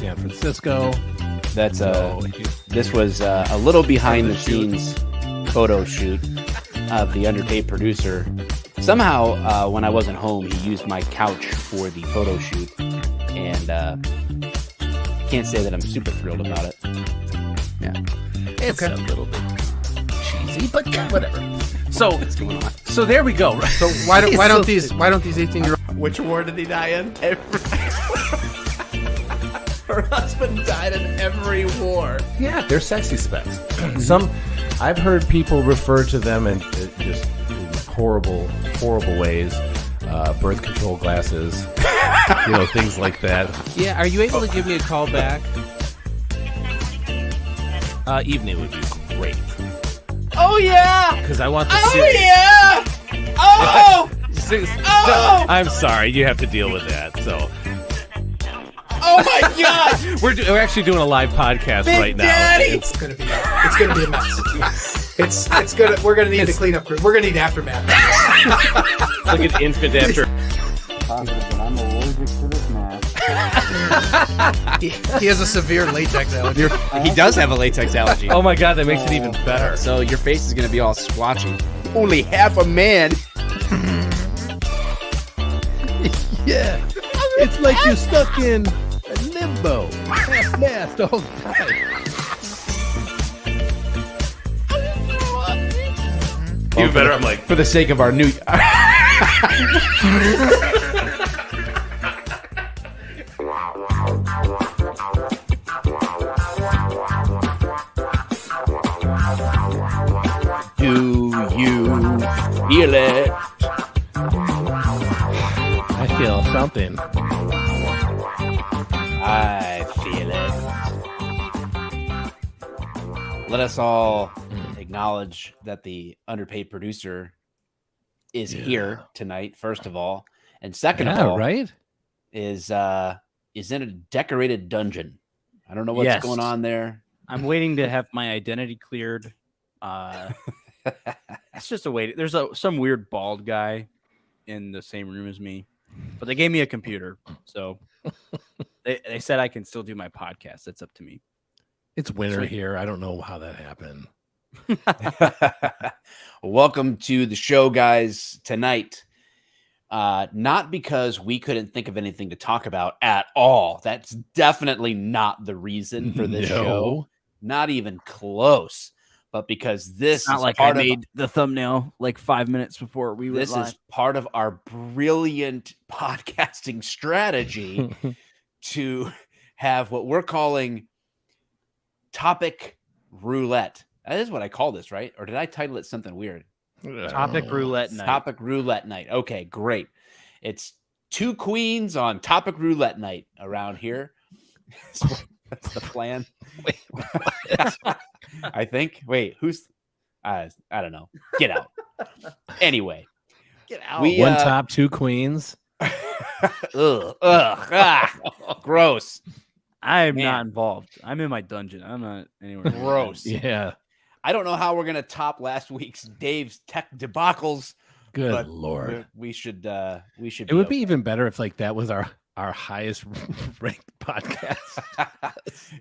San Francisco. That's this was a little behind the scenes photo shoot of the underpaid producer. Somehow, when I wasn't home, he used my couch for the photo shoot, and can't say that I'm super thrilled about it. Yeah, It's a little bit cheesy, but whatever. So what's going on? So there we go. So why don't these 18-year-olds? Which war did he die in? Her husband died in every war. Yeah, they're sexy specs. I've heard people refer to them in just horrible ways. Birth control glasses, things like that. Yeah, are you able to give me a call back? Evening would be great. Oh yeah! Because I want the Oh series. yeah! Oh! Oh! I'm sorry, you have to deal with that. So. Oh my God! We're actually doing a live podcast Big right now. Daddy! It's gonna be a mess. It's gonna. We're gonna need the cleanup crew. We're gonna need aftermath. Like an infant after. I'm allergic to this mask. He has a severe latex allergy. He does have a latex allergy. Oh my God, that makes it even better. So your face is gonna be all squatchy. Only half a man. Yeah, it's like you're stuck in limbo, half mast all the time. Even better, I'm like, for the sake of our new. Do you feel it? I feel something. I feel it. Let us all acknowledge that the underpaid producer is here tonight, first of all. And second of all, right? is in a decorated dungeon. I don't know what's going on there. I'm waiting to have my identity cleared. It's just a wait. There's some weird bald guy in the same room as me, but they gave me a computer, so they said I can still do my podcast. That's up to me. It's winter here. I don't know how that happened. Welcome to the show, guys. Tonight, not because we couldn't think of anything to talk about at all. That's definitely not the reason for this show. Not even close. But because this It's not is like I made the thumbnail like 5 minutes before we went live. This is part of our brilliant podcasting strategy to have what we're calling topic roulette. That is what I call this, right? Or did I title it something weird? Topic roulette night. Topic roulette night. Okay, great. It's two queens on topic roulette night around here. That's the plan. Wait, I think. Wait, who's? I don't know. Get out. Anyway, Get out. one top, two queens. Gross. I'm not involved. I'm in my dungeon. I'm not anywhere. Gross. Yeah. I don't know how we're gonna top last week's Dave's tech debacles. Good Lord. We should. It would be even better if like that was our highest ranked podcast.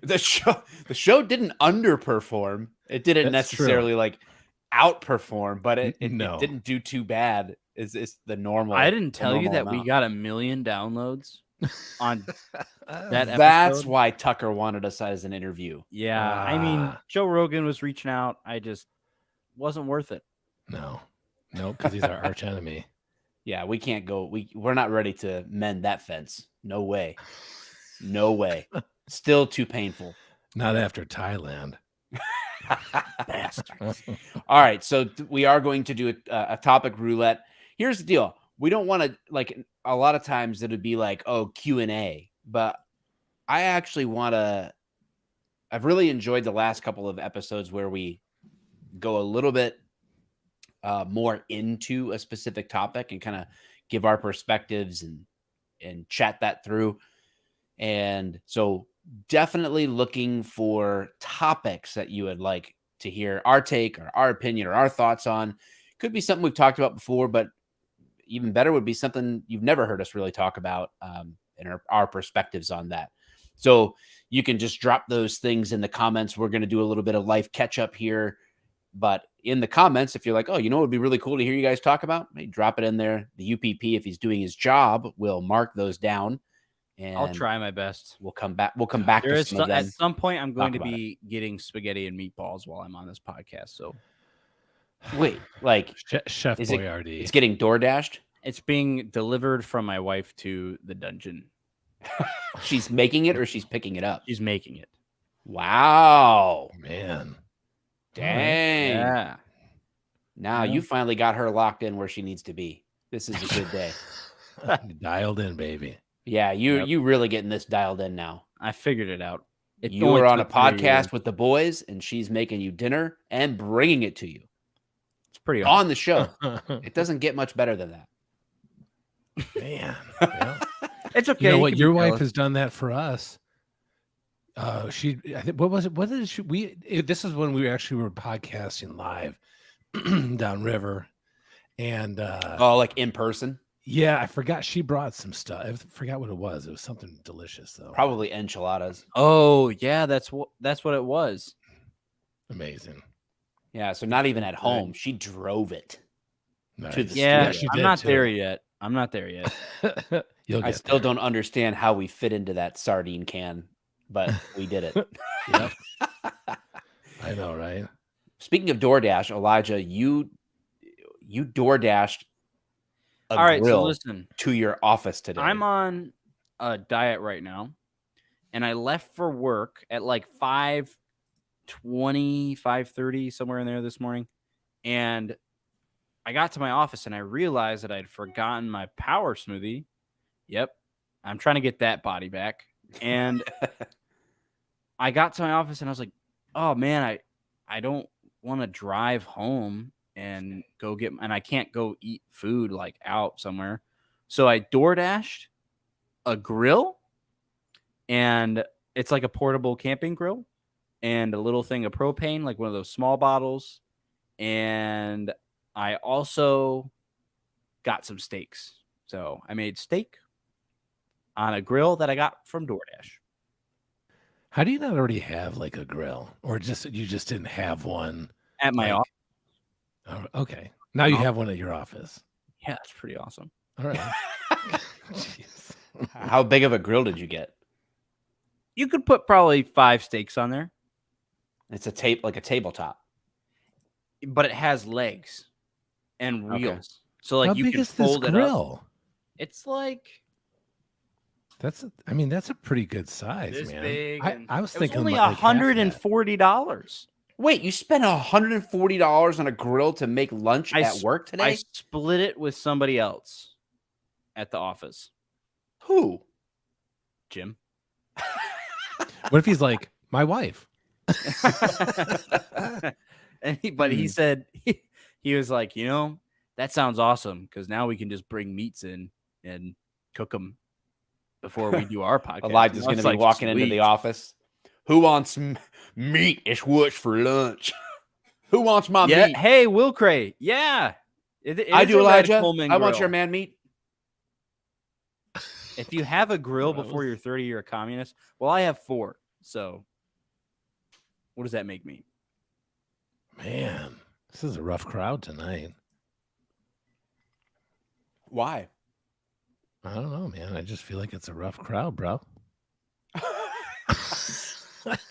The show didn't underperform. It didn't necessarily like outperform, but it didn't do too bad. Is the normal? I didn't tell you that amount. we got 1 million downloads on that episode. That's why Tucker wanted us as an interview. Yeah, I mean, Joe Rogan was reaching out. I just wasn't worth it. No, because he's our arch enemy. Yeah, we can't go. We're not ready to mend that fence. No way. No way. Still too painful. Not after Thailand. Bastards. All right, so we are going to do a topic roulette. Here's the deal. We don't want to, like, a lot of times it would be like, oh, Q&A. But I actually want to, I've really enjoyed the last couple of episodes where we go a little bit more into a specific topic and kind of give our perspectives and chat that through. And so definitely looking for topics that you would like to hear our take or our opinion or our thoughts on. Could be something we've talked about before, but even better would be something you've never heard us really talk about and our perspectives on that. So you can just drop those things in the comments. We're going to do a little bit of life catch up here. But in the comments, if you're like, oh, you know, it would be really cool to hear you guys talk about, maybe drop it in there. The UPP, if he's doing his job, will mark those down. And I'll try my best. We'll come back. We'll come back to some of them. At some point, I'm going to about be getting spaghetti and meatballs while I'm on this podcast. So Wait, like Chef is it- Boyardee. it's getting door dashed. it's being delivered from my wife to the dungeon. She's making it or she's picking it up. She's making it. Wow. Man. Dang. Yeah. Now Yeah. you finally got her locked in where she needs to be. This is a good day. Dialed in, baby. Yeah, Yep. you really getting this dialed in now. I figured it out. It You only are on a took 3 podcast years. with the boys, and she's making you dinner and bringing it to you It's pretty awesome. on the show. It doesn't get much better than that. Man. Yeah. It's okay. You know you what? can Your be wife jealous. has done that for us. I think, what was it? What did she? This is when we actually were podcasting live downriver, and Oh, like in person? yeah, I forgot she brought some stuff. I forgot what it was. It was something delicious though. Probably enchiladas. Oh yeah, that's what it was. Amazing. Yeah, so not even at home. She drove it. Nice. To the Yeah, she I'm did, not too. there yet. I'm not there yet. You'll I get still there. don't understand how we fit into that sardine can, but we did it. Yep. I know, right? Speaking of DoorDash, Elijah, you DoorDashed a All right, so grill listen. to your office today. I'm on a diet right now, and I left for work at like 5:20, 5:30, somewhere in there this morning. And I got to my office and I realized that I'd forgotten my power smoothie. Yep. I'm trying to get that body back. And I got to my office and I was like, oh man, I don't want to drive home and go get, and I can't go eat food like out somewhere. So I DoorDashed a grill, and it's like a portable camping grill and a little thing of propane, like one of those small bottles. And I also got some steaks. So I made steak on a grill that I got from DoorDash. How do you not already have like a grill, or you just didn't have one At my like- office. Oh, okay, now you Oh. have one at your office. Yeah, it's pretty awesome. All right. Jeez. How big of a grill did you get? You could put probably 5 steaks on there, It's a like a tabletop. but it has legs and Okay. wheels. So like How you big can is this fold it up. grill? It's like That's a pretty good size, this man. big. and I was it thinking only like half that. $140. Wait, you spent $140 on a grill to make lunch I at s- work today? I split it with somebody else at the office. Who? Jim. What if he's like my wife? But he said he was like, that sounds awesome because now we can just bring meats in and cook them before we do our podcast. Elijah's And I going was to be like, walking into "Sweet." the office. Who wants meat? It's what's for lunch. Who wants my Yeah. meat? Hey, Will Cray. Yeah. It I is do, a Red Elijah. Coleman I want grill. your man meat. If you have a grill Gross. before you're 30, you're a communist. Well, I have 4. So what does that make me? Man, this is a rough crowd tonight. Why? I don't know, man. I just feel like it's a rough crowd, bro.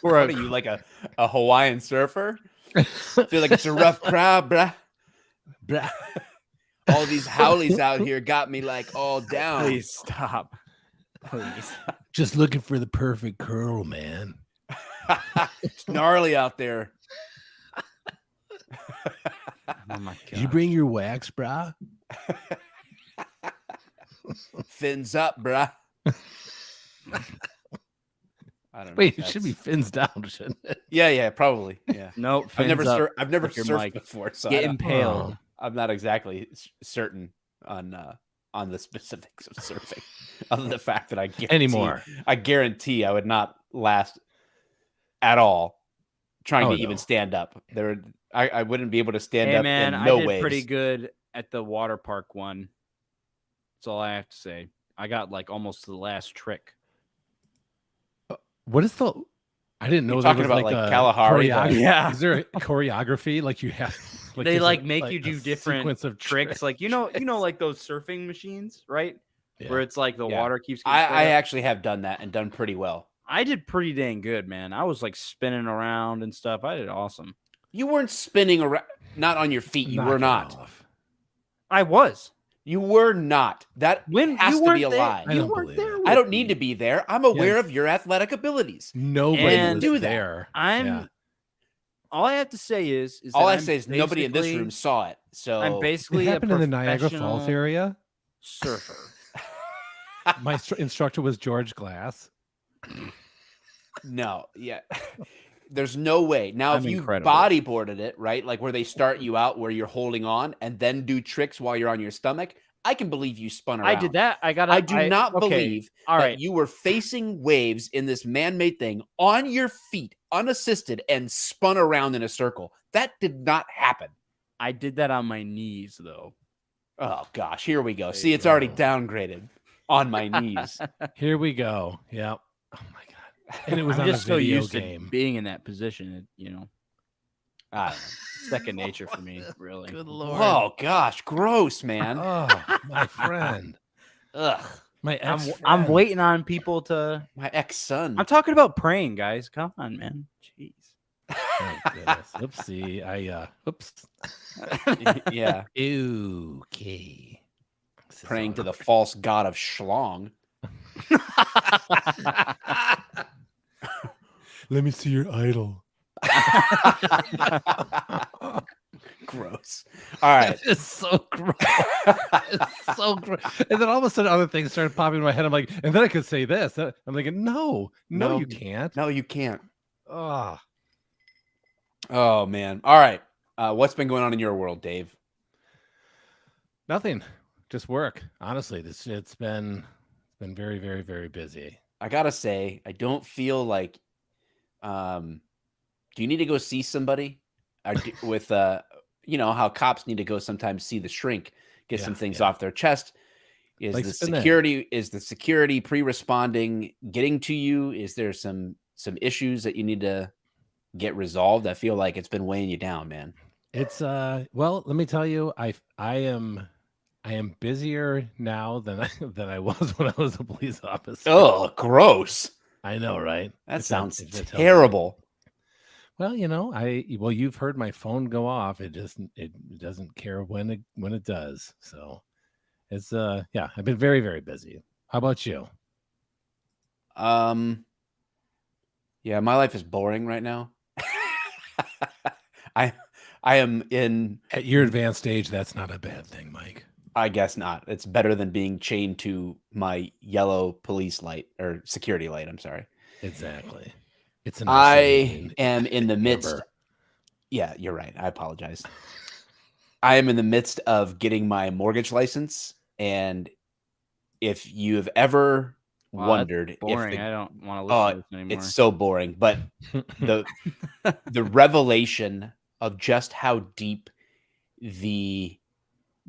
What are you, like a Hawaiian surfer? Feel like it's a rough crowd, bruh. Bruh. All these howlies out here got me like all down. Please stop. Please. Just looking for the perfect curl, man. It's gnarly out there. Oh my Did you god. bring your wax, brah? Fins up, bruh. I don't know. Wait, if it should be that's- fins down, shouldn't it? Yeah, probably. Yeah. Nope. I've never Click your surfed mic. before, so Get I don't- impaled. I'm not exactly certain on the specifics of surfing, other than the fact that Anymore. I guarantee I would not last at all trying Oh, to no. even stand up. I wouldn't be able to stand Hey up man, in I no did ways. pretty good at the water park one. That's all I have to say. I got like almost to the last trick. What is the? I didn't know You're there talking was about, like like, a Kalahari, choreography. Yeah. Is there a choreography like you have? They there's like a- make you a do different sequence of tricks. Like tricks. like those surfing machines, right? Yeah. Where it's like the Yeah. water keeps getting I sprayed up. actually have done that and done pretty well. I did pretty dang good, man. I was like spinning around and stuff. I did awesome. You weren't spinning around, not on your feet. You Knock were it not. off. I was. You were not. That When has you to weren't be a there, lie. I you don't weren't believe there. it. I don't need to be there. I'm aware Yes. of your athletic abilities. Nobody And was do that. there. I'm. Yeah. All I have to say is All that I I'm say is nobody in this basically- room saw it. So I'm It basically happened a in the Niagara Falls professional area. surfer. My instructor was George Glass. no, yeah. There's no way. Now, I'm if you incredible. bodyboarded it, right? Like where they start you out where you're holding on and then do tricks while you're on your stomach, I can believe you spun around. I did that. I got. I do not believe All that right. you were facing waves in this man-made thing on your feet, unassisted, and spun around in a circle. That did not happen. I did that on my knees though. Oh gosh, here we go. There See, you it's already go. downgraded on my knees. Here we go. Yep. Oh my god. And it was I'm on a just so video used game. to being in that position. I don't It's second nature for me. Really. Good know. lord. Oh gosh, gross, man. Oh, my friend. Ugh, My ex. I'm waiting on people to. my ex-son. I'm talking about praying, guys. Come on, man. Jeez. Oh, goodness. Oopsie. Oops. yeah, Okay. This is praying to all the false god of schlong. Let me see your idol. Gross. All right. It's so gross. It's so gross. And then all of a sudden, other things started popping in my head. I'm like, and then I could say this. I'm thinking, no, No. you can't. No, you can't. Oh, Oh man. All right. What's been going on in your world, Dave? nothing. Just work. Honestly, it's been very, very, very busy. I gotta say, I don't feel like. Do you need to go see somebody? With how cops need to go sometimes see the shrink, get some things off their chest. Is Like the spin that. security pre-responding getting to you? Is there some issues that you need to get resolved? I feel like it's been weighing you down, man. It's well, let me tell you, I am busier now than I was when I was a police officer. Oh, gross. I know, right? That If sounds if tells you. terrible. Well, you've heard my phone go off. It doesn't care when it does. So it's I've been very, very busy. How about you? Yeah, my life is boring right now. I am in. At your advanced age, that's not a bad thing, Mike. I guess not. It's better than being chained to my yellow police light or security light. I'm sorry. Exactly. It's an I insane am in the midst. number. Yeah, you're right. I apologize. I am in the midst of getting my mortgage license, and if you have ever Wow, that's wondered Boring. if I don't want to listen to this anymore. it's so boring, but the revelation of just how deep the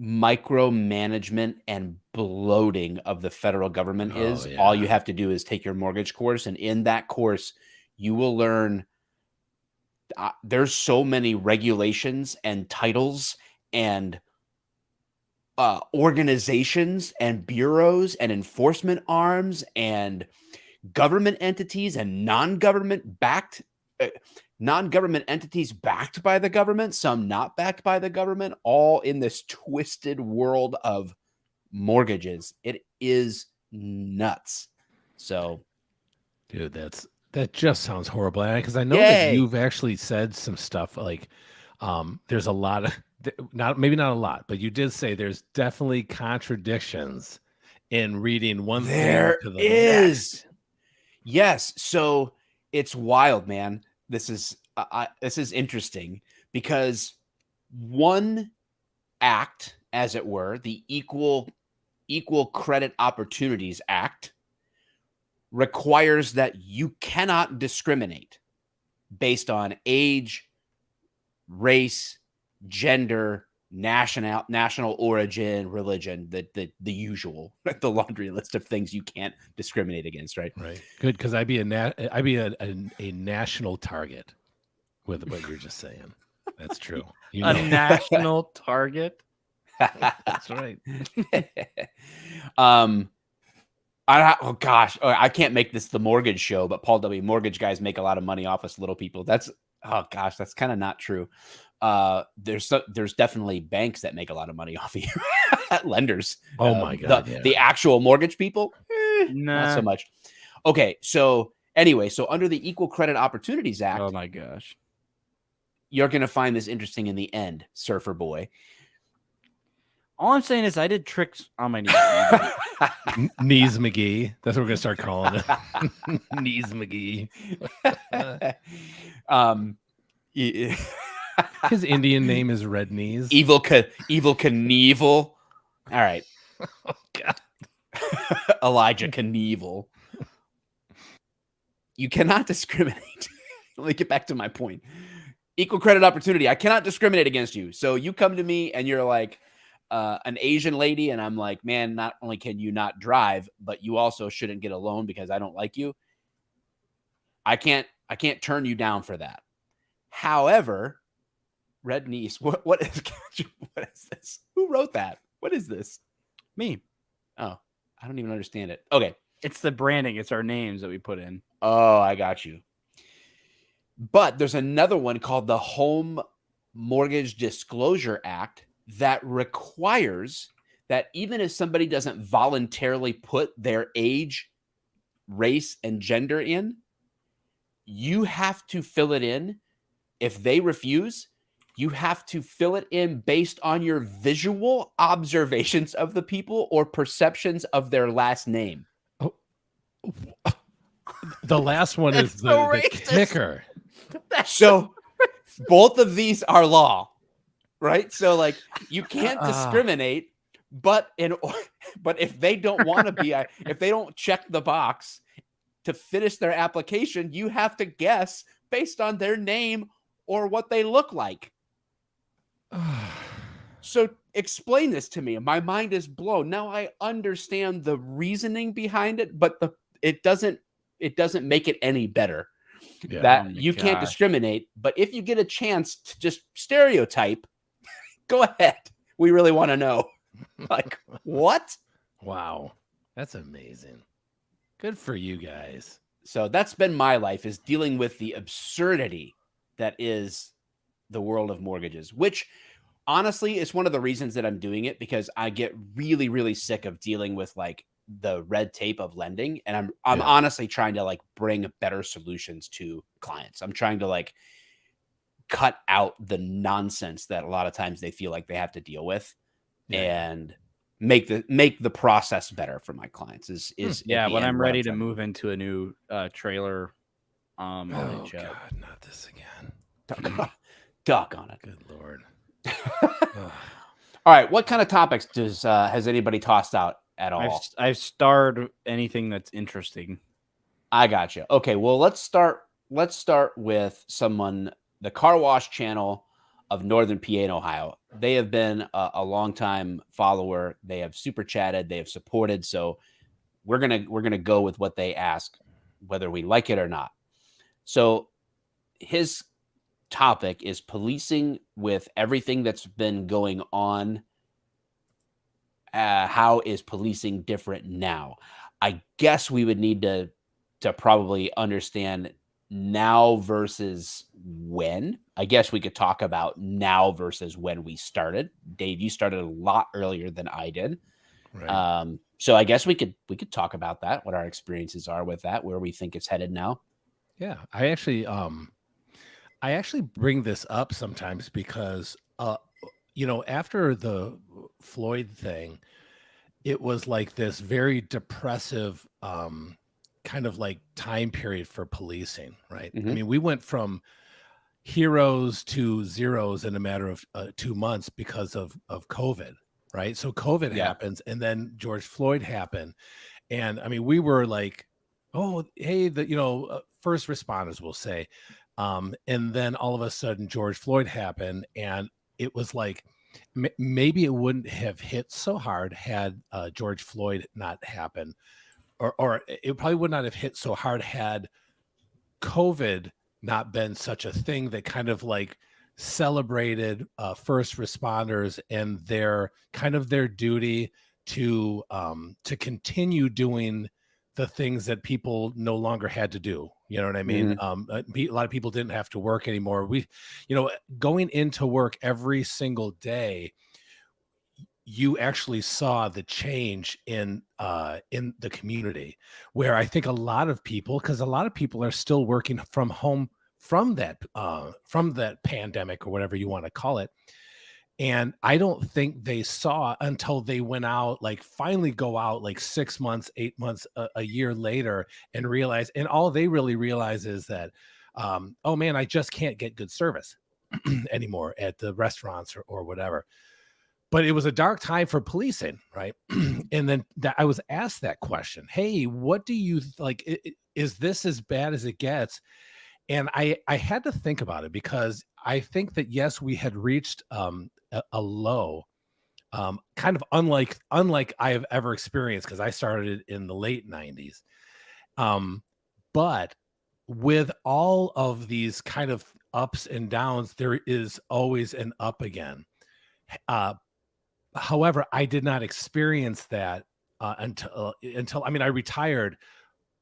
micromanagement and bloating of the federal government Oh, is, yeah. all you have to do is take your mortgage course, and in that course you will learn there's so many regulations and titles and organizations and bureaus and enforcement arms and government entities and non-government entities backed by the government, some not backed by the government, all in this twisted world of mortgages. It is nuts. So, Dude, that just sounds horrible. Because I know Yay. that you've actually said some stuff like there's a lot of maybe not a lot, but you did say there's definitely contradictions in reading one there thing to the is. next. Yes. So it's wild, man. This is interesting because one act, as it were, the Equal Credit Opportunities Act, requires that you cannot discriminate based on age, race, gender, national origin, religion, the usual, the laundry list of things you can't discriminate against, right? Right. Good, because I'd be a national target with what you're just saying. That's true. You A know. national target. That's right. Oh gosh, I can't make this the mortgage show, but Paul W. Mortgage guys make a lot of money off us little people. That's that's kind of not true. There's definitely banks that make a lot of money off of you. Lenders. Oh my God. The actual mortgage people, Nah. not so much. Okay, so anyway, so under the Equal Credit Opportunities Act, Oh my gosh. you're gonna find this interesting in the end, surfer boy. All I'm saying is I did tricks on my knees. Knees McGee. That's what we're gonna start calling it. Knees McGee. His Indian name is Red Knees. Evil Knievel. All right. Oh, God. Elijah Knievel. You cannot discriminate. Let me get back to my point. Equal credit opportunity. I cannot discriminate against you. So you come to me and you're like an Asian lady, and I'm like, man, not only can you not drive, but you also shouldn't get a loan because I don't like you. I can't turn you down for that. However, Red Niece, what is this? Who wrote that? What is this? Me. Oh, I don't even understand it. Okay. It's the branding. It's our names that we put in. Oh, I got you. But there's another one called the Home Mortgage Disclosure Act that requires that even if somebody doesn't voluntarily put their age, race, and gender in, you have to fill it in. If they refuse, you have to fill it in based on your visual observations of the people or perceptions of their last name. Oh. The last one is the kicker. So both of these are law, right? So like you can't discriminate, but if they don't want to be, if they don't check the box to finish their application, you have to guess based on their name or what they look like. So explain this to me. My mind is blown. Now I understand the reasoning behind it, but it doesn't make it any better. Yeah. That you can't discriminate, but if you get a chance to just stereotype, go ahead. We really want to know. Like, what? Wow. That's amazing. Good for you guys. So that's been my life, is dealing with the absurdity that is the world of mortgages, which honestly is one of the reasons that I'm doing it, because I get really, really sick of dealing with like the red tape of lending. And I'm honestly trying to like bring better solutions to clients. I'm trying to like cut out the nonsense that a lot of times they feel like they have to deal with and make the process better for my clients is when I'm ready to move into a new trailer. Oh God, not this again. Doggone it. Good Lord. All right. What kind of topics has anybody tossed out at all? I've starred anything that's interesting. I got you. Okay. Well, let's start with someone, the Car Wash channel of Northern PA and Ohio. They have been a long-time follower. They have super chatted. They have supported. So we're gonna go with what they ask, whether we like it or not. So his topic is policing with everything that's been going on. How is policing different now? I guess we would need to probably understand now versus when. I guess we could talk about now versus when we started. Dave, you started a lot earlier than I did. Right. So I guess we could talk about that, what our experiences are with that, where we think it's headed now. Yeah, I actually bring this up sometimes because after the Floyd thing, it was like this very depressive kind of like time period for policing, right? Mm-hmm. I mean, we went from heroes to zeros in a matter of 2 months because of COVID, right? So COVID happens, and then George Floyd happened, and I mean, we were like, oh, hey, first responders will say, and then all of a sudden George Floyd happened, and it was like maybe it wouldn't have hit so hard had George Floyd not happened, or it probably would not have hit so hard had COVID not been such a thing that kind of like celebrated first responders and their duty to continue doing the things that people no longer had to do. You know what I mean? A lot of people didn't have to work anymore. Going into work every single day, you actually saw the change in the community, where I think a lot of people are still working from home from that pandemic or whatever you want to call it. And I don't think they saw until they went out, like finally go out like 6 months, 8 months, a year later, and realize, and all they really realize is that, oh man, I just can't get good service anymore at the restaurants or whatever. But it was a dark time for policing, right? And then I was asked that question, hey, what do you like? Is this as bad as it gets? And I had to think about it, because I think that, yes, we had reached a low, kind of unlike I have ever experienced, because I started in the late 90s. But with all of these kind of ups and downs, there is always an up again. However, I did not experience that until I mean, I retired.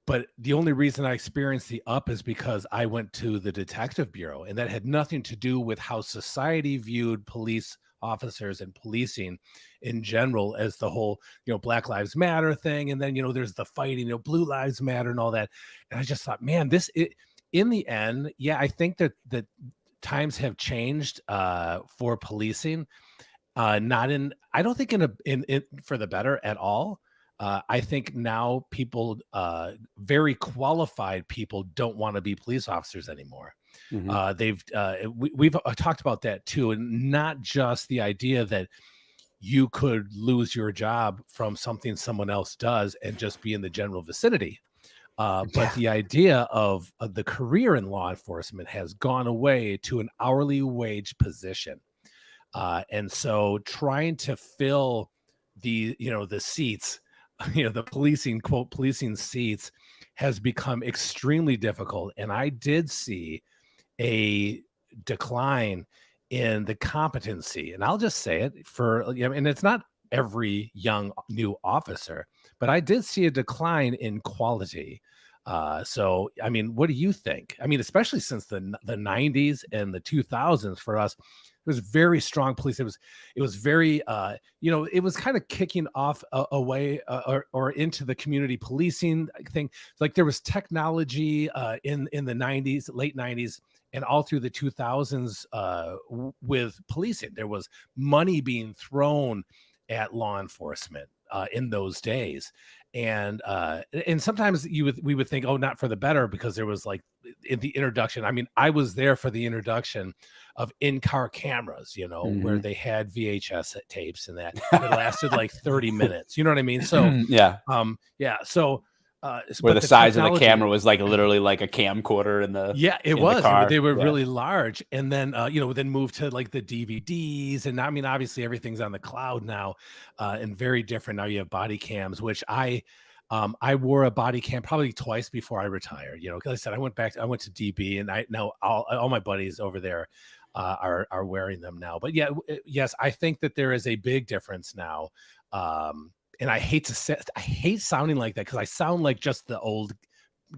But the only reason I experienced the up is because I went to the detective bureau, and that had nothing to do with how society viewed police officers and policing in general, as the whole, Black Lives Matter thing. And then, there's the fighting, Blue Lives Matter and all that. And I just thought, man, in the end, yeah, I think that times have changed for policing. I don't think in for the better at all. I think now people, very qualified people, don't want to be police officers anymore. We've talked about that too, and not just the idea that you could lose your job from something someone else does and just be in the general vicinity. But the idea of the career in law enforcement has gone away to an hourly wage position. And so trying to fill the seats, the policing seats, has become extremely difficult. And I did see a decline in the competency. And I'll just say it and it's not every young new officer, but I did see a decline in quality. So, I mean, what do you think? I mean, especially since the 90s and the 2000s for us, it was very strong police. It was very, it was kind of kicking off away or into the community policing thing. Like there was technology in the 90s, late 90s, and all through the 2000s with policing. There was money being thrown at law enforcement in those days. And sometimes we would think, oh, not for the better, because there was like in the introduction. I mean, I was there for the introduction of in-car cameras, where they had VHS tapes, and that it lasted like 30 minutes. You know what I mean? So yeah. So where the size of the camera was like literally like a camcorder in the car. They were really large. And then then moved to like the DVDs, and I mean, obviously everything's on the cloud now, and very different. Now you have body cams, which I wore a body cam probably twice before I retired, because I said I went to DB, and I know all my buddies over there are wearing them now. But yes, I think that there is a big difference now. And I hate sounding like that, because I sound like just the old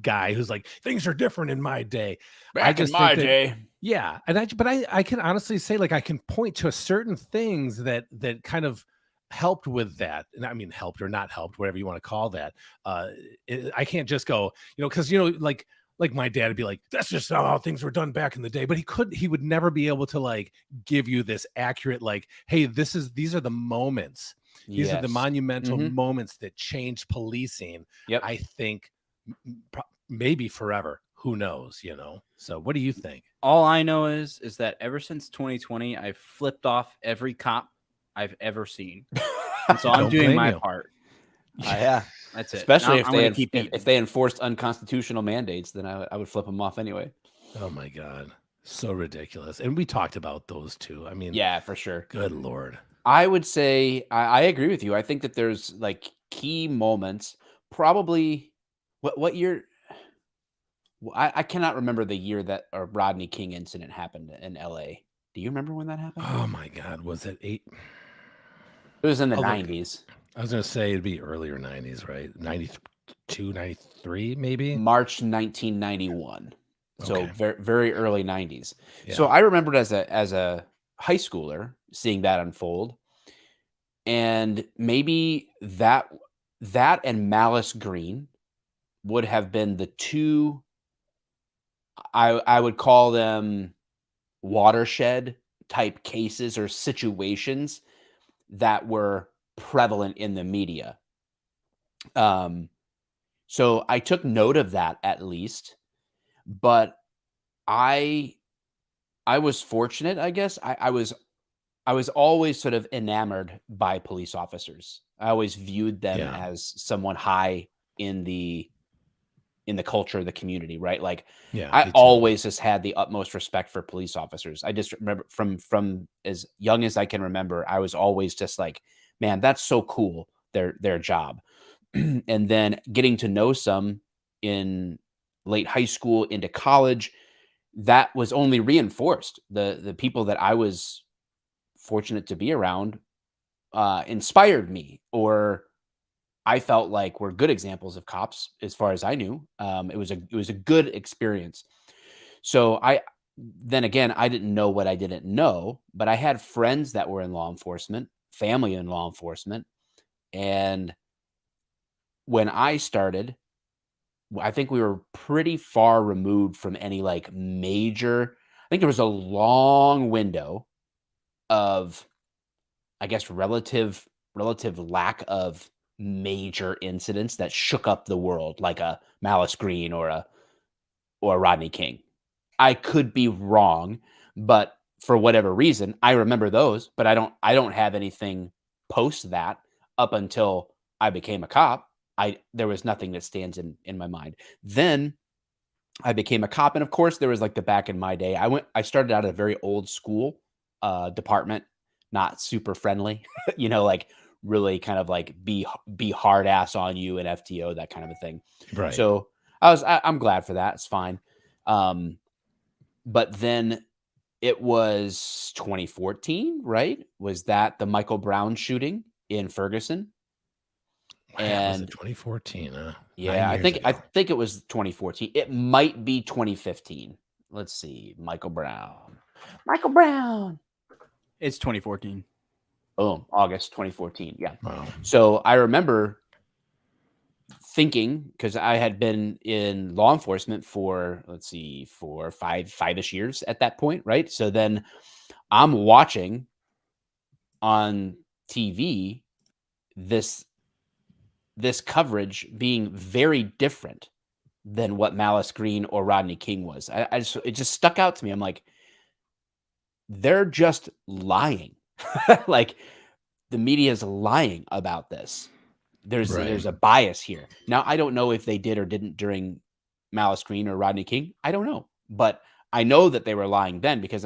guy who's like, things are different in my day. Back in my day. Yeah. And I can honestly say, like, I can point to certain things that kind of helped with that. And I mean, helped or not helped, whatever you want to call that. I can't just go, because, like my dad would be like, that's just how things were done back in the day. But he would never be able to like give you this accurate, like, hey, these are the moments. These are the monumental moments that changed policing. Yep. I think maybe forever. Who knows? So what do you think? All I know is that ever since 2020, I've flipped off every cop I've ever seen. And so I'm doing my part. Yeah, that's it. Especially if they enforced unconstitutional mandates, then I would flip them off anyway. Oh my God. So ridiculous. And we talked about those too. I mean, Yeah, for sure. good Lord. I would say I agree with you. I think that there's like key moments. Probably what year? I cannot remember the year that a Rodney King incident happened in L.A. Do you remember when that happened? Oh my God. Was it 8? It was in the I'll look. 90s. I was going to say it'd be earlier 90s, right? 92, 93, maybe? March 1991. So Okay. very very early 90s. So Yeah. I remembered as a high schooler seeing that unfold, and maybe that and Malice Green would have been the two. I would call them watershed type cases or situations that were prevalent in the media. So I took note of that at least, but I I was fortunate, I guess. I was always sort of enamored by police officers. I always viewed them Yeah. as someone high in the culture of the community, right? Like Yeah. I Me too. always just had the utmost respect for police officers. I just remember from as young as I can remember, I was always just like, man, that's so cool, their job. And then getting to know some in late high school into college, that was only reinforced. The people that I was fortunate to be around inspired me, or I felt like were good examples of cops as far as I knew. It was a good experience. So then again, I didn't know what I didn't know, but I had friends that were in law enforcement, family in law enforcement, and when I started, I think we were pretty far removed from any like major. I think there was a long window of, I guess, relative lack of major incidents that shook up the world, like a Malice Green or a Rodney King. I could be wrong, but for whatever reason, I remember those, but I don't have anything post that up until I became a cop. There was nothing that stands in my mind. Then I became a cop, and of course there was like the back in my day. I started out at a very old school department, not super friendly, like really kind of like be hard ass on you and FTO, that kind of a thing. Right. So I'm glad for that. It's fine. But then it was 2014, right? Was that the Michael Brown shooting in Ferguson? Was And it 2014? 9 yeah, years ago. I think it was 2014. It might be 2015. Let's see. Michael Brown. Michael Brown. It's 2014. Boom. August 2014. Yeah. Wow. So I remember thinking, because I had been in law enforcement for, let's see, for five-ish years at that point, right? So then I'm watching on TV this coverage being very different than what Malice Green or Rodney King was. It just stuck out to me. I'm like, they're just lying. Like the media is lying about this. There's Right. a bias here. Now I don't know if they did or didn't during Malice Green or Rodney King. I don't know, but I know that they were lying then, because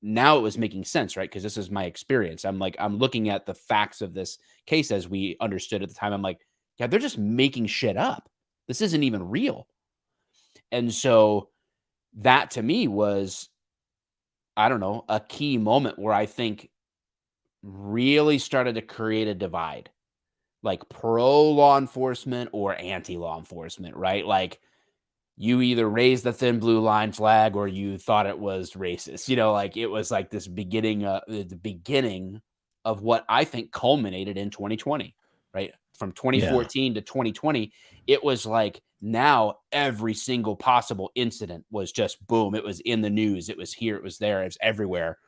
now it was making sense, right? Because this is my experience. I'm looking at the facts of this case as we understood at the time. I'm like, yeah, they're just making shit up. This isn't even real. And so that to me was, I don't know, a key moment where I think really started to create a divide, like pro law enforcement or anti law enforcement, right? Like you either raised the thin blue line flag or you thought it was racist. Like it was like this the beginning of what I think culminated in 2020, right? From 2014 to 2020, it was like now every single possible incident was just boom. It was in the news. It was here. It was there. It was everywhere.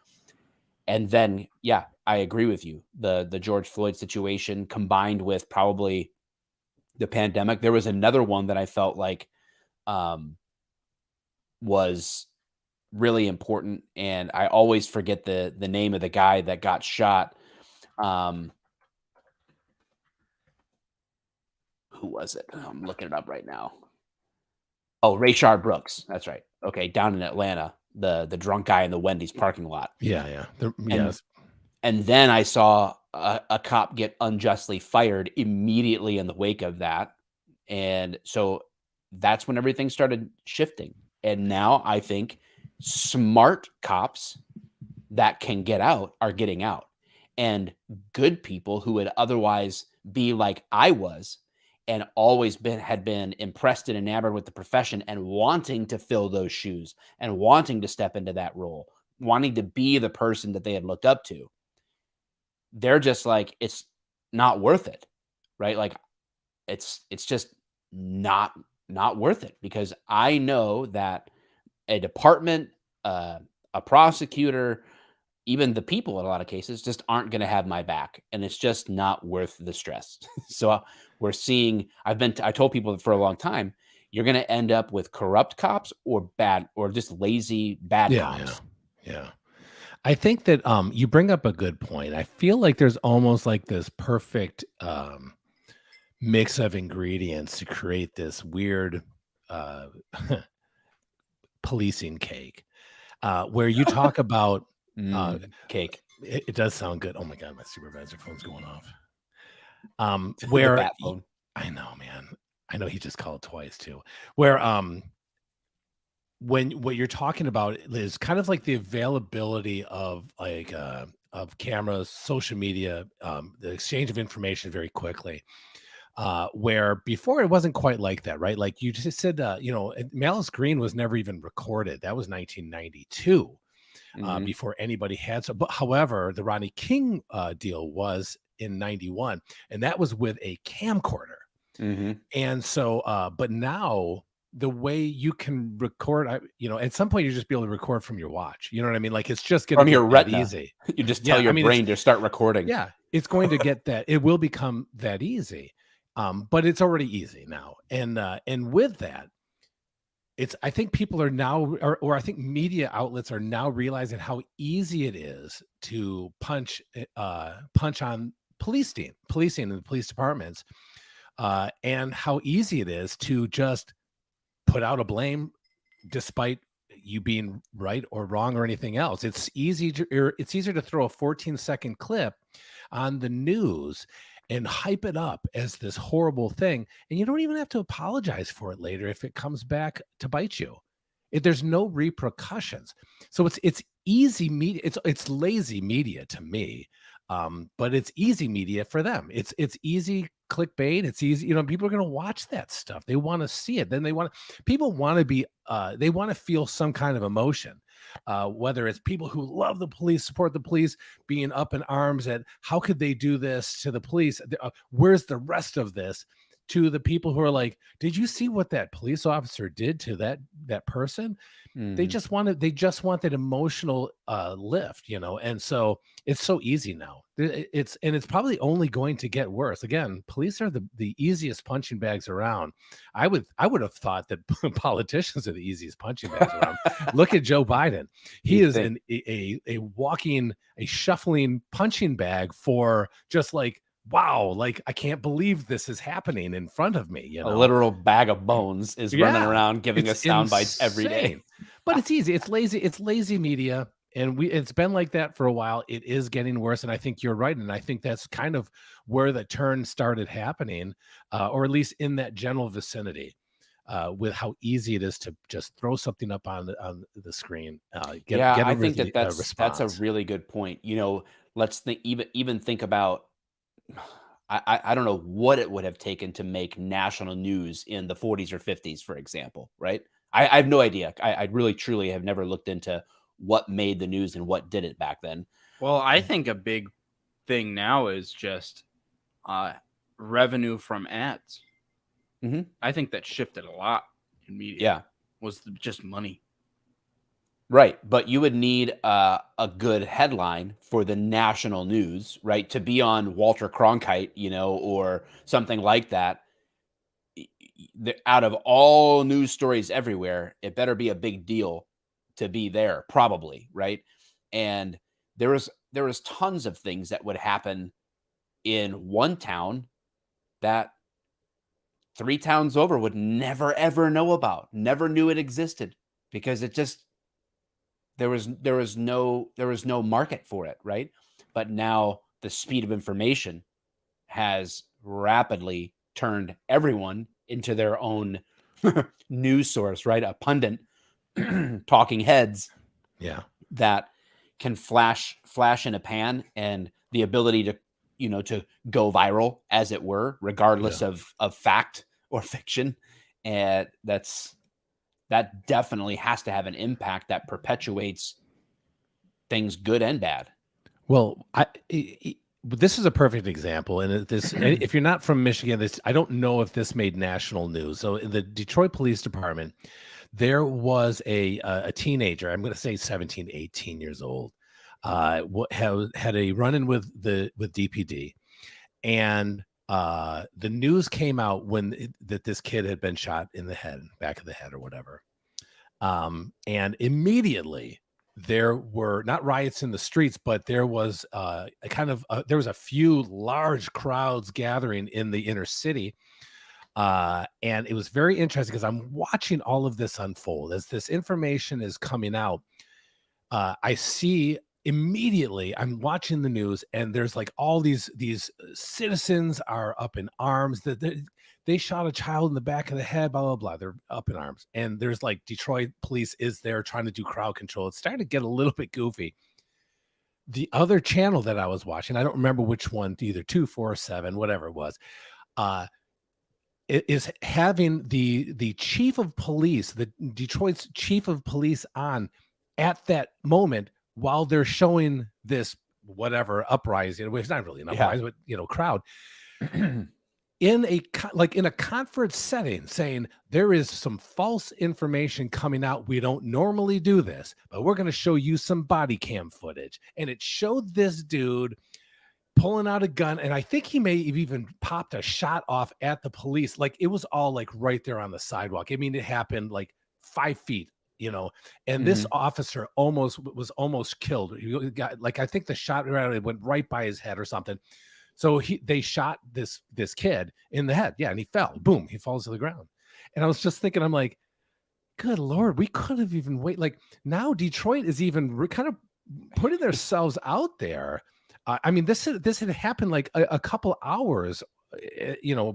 And then, yeah, I agree with you. The George Floyd situation combined with probably the pandemic. There was another one that I felt like was really important, and I always forget the name of the guy that got shot. Who was it? I'm looking it up right now. Oh, Rayshard Brooks. That's right. Okay, down in Atlanta. the drunk guy in the Wendy's parking lot. Yeah. Yes. And then I saw a cop get unjustly fired immediately in the wake of that. And so that's when everything started shifting. And now I think smart cops that can get out are getting out. And good people who would otherwise be like I was and always had been impressed and enamored with the profession and wanting to fill those shoes and wanting to step into that role, wanting to be the person that they had looked up to. They're just like, it's not worth it, right? Like it's just not worth it, because I know that a department, a prosecutor, even the people in a lot of cases just aren't going to have my back, and it's just not worth the stress. So we're seeing, I told people for a long time, you're going to end up with corrupt cops or just lazy bad cops. Yeah. I think that you bring up a good point. I feel like there's almost like this perfect mix of ingredients to create this weird policing cake, where you talk about cake. It does sound good. Oh my God, my supervisor phone's going off. The Where bat phone. I know, man. I know he just called twice too. Where when what you're talking about is kind of like the availability of like of cameras, social media, the exchange of information very quickly. Where before it wasn't quite like that, right? Like you just said, Malice Green was never even recorded. That was 1992. Before anybody had so. But however, the Rodney King deal was in 91, and that was with a camcorder. And so, but now the way you can record, at some point you just be able to record from your watch. You know what I mean? Like it's just going to From your get that retina. easy. You just tell your brain to start recording. Yeah, it's going to get that. It will become that easy. But it's already easy now. And with that, I think people are now, or I think media outlets are now realizing how easy it is to punch on policing and the police departments, and how easy it is to just put out a blame despite you being right or wrong or anything else. It's easier to throw a 14-second clip on the news and hype it up as this horrible thing, and you don't even have to apologize for it later if it comes back to bite you. There's no repercussions. So it's easy media. It's lazy media to me, but it's easy media for them. It's easy clickbait. It's easy. People are going to watch that stuff. They want to see it. Then people want to be. They want to feel some kind of emotion. Whether it's people who love the police, support the police, being up in arms at how could they do this to the police? Where's the rest of this? To the people who are like, did you see what that police officer did to that person? They just want that emotional lift, and so it's so easy now. It's probably only going to get worse. Again, police are the easiest punching bags around. I would have thought that politicians are the easiest punching bags around. Look at Joe Biden. He is a walking, a shuffling punching bag for just like, wow, like I can't believe this is happening in front of me. A literal bag of bones is running around giving us sound bites every day. But it's easy. It's lazy. It's lazy media, and it's been like that for a while. It is getting worse, and I think you're right. And I think that's kind of where the turn started happening, or at least in that general vicinity, with how easy it is to just throw something up on the screen. I think that's a really good point. Let's even think about. I don't know what it would have taken to make national news in the 40s or 50s, for example, right? I have no idea. I really, truly have never looked into what made the news and what did it back then. Well, I think a big thing now is just revenue from ads. I think that shifted a lot in media. Yeah. Was just money. Right. But you would need a good headline for the national news, right? To be on Walter Cronkite, or something like that. Out of all news stories everywhere, it better be a big deal to be there, probably, right? And there was tons of things that would happen in one town that 3 towns over would never, ever know about, never knew it existed, because it just there was no market for it, right? But now the speed of information has rapidly turned everyone into their own news source, right? A pundit, talking heads Yeah. that can flash in a pan, and the ability to, to go viral, as it were, regardless of fact or fiction. And that definitely has to have an impact that perpetuates things, good and bad. Well, this is a perfect example, and if you're not from Michigan, I don't know if this made national news. So in the Detroit Police Department, there was a teenager, I'm going to say 17, 18 years old, had a run-in with DPD, and the news came out that this kid had been shot in the head, back of the head or whatever. And immediately there were not riots in the streets, but there was there was a few large crowds gathering in the inner city. And it was very interesting because I'm watching all of this unfold as this information is coming out. I see immediately, I'm watching the news, and there's like all these citizens are up in arms that they shot a child in the back of the head, blah, blah, blah. They're up in arms. And there's like Detroit police is there trying to do crowd control. It's starting to get a little bit goofy. The other channel that I was watching, I don't remember which one, either 2, 4, or 7, whatever it was, it is having the chief of police, the Detroit's chief of police on at that moment while they're showing this whatever uprising. It's not really an uprising, but crowd. In a conference setting, saying there is some false information coming out. We don't normally do this, but we're going to show you some body cam footage. And it showed this dude pulling out a gun, and I think he may have even popped a shot off at the police. Like, it was all like right there on the sidewalk. I mean, it happened like 5 feet, and this officer was almost killed. He got, like, I think the shot went right by his head or something. So they shot this kid in the head. Yeah. And he fell. Boom. He falls to the ground. And I was just thinking, I'm like, good Lord, we could have even waited. Like, now Detroit is even kind of putting themselves out there. I mean, this had happened like a couple hours,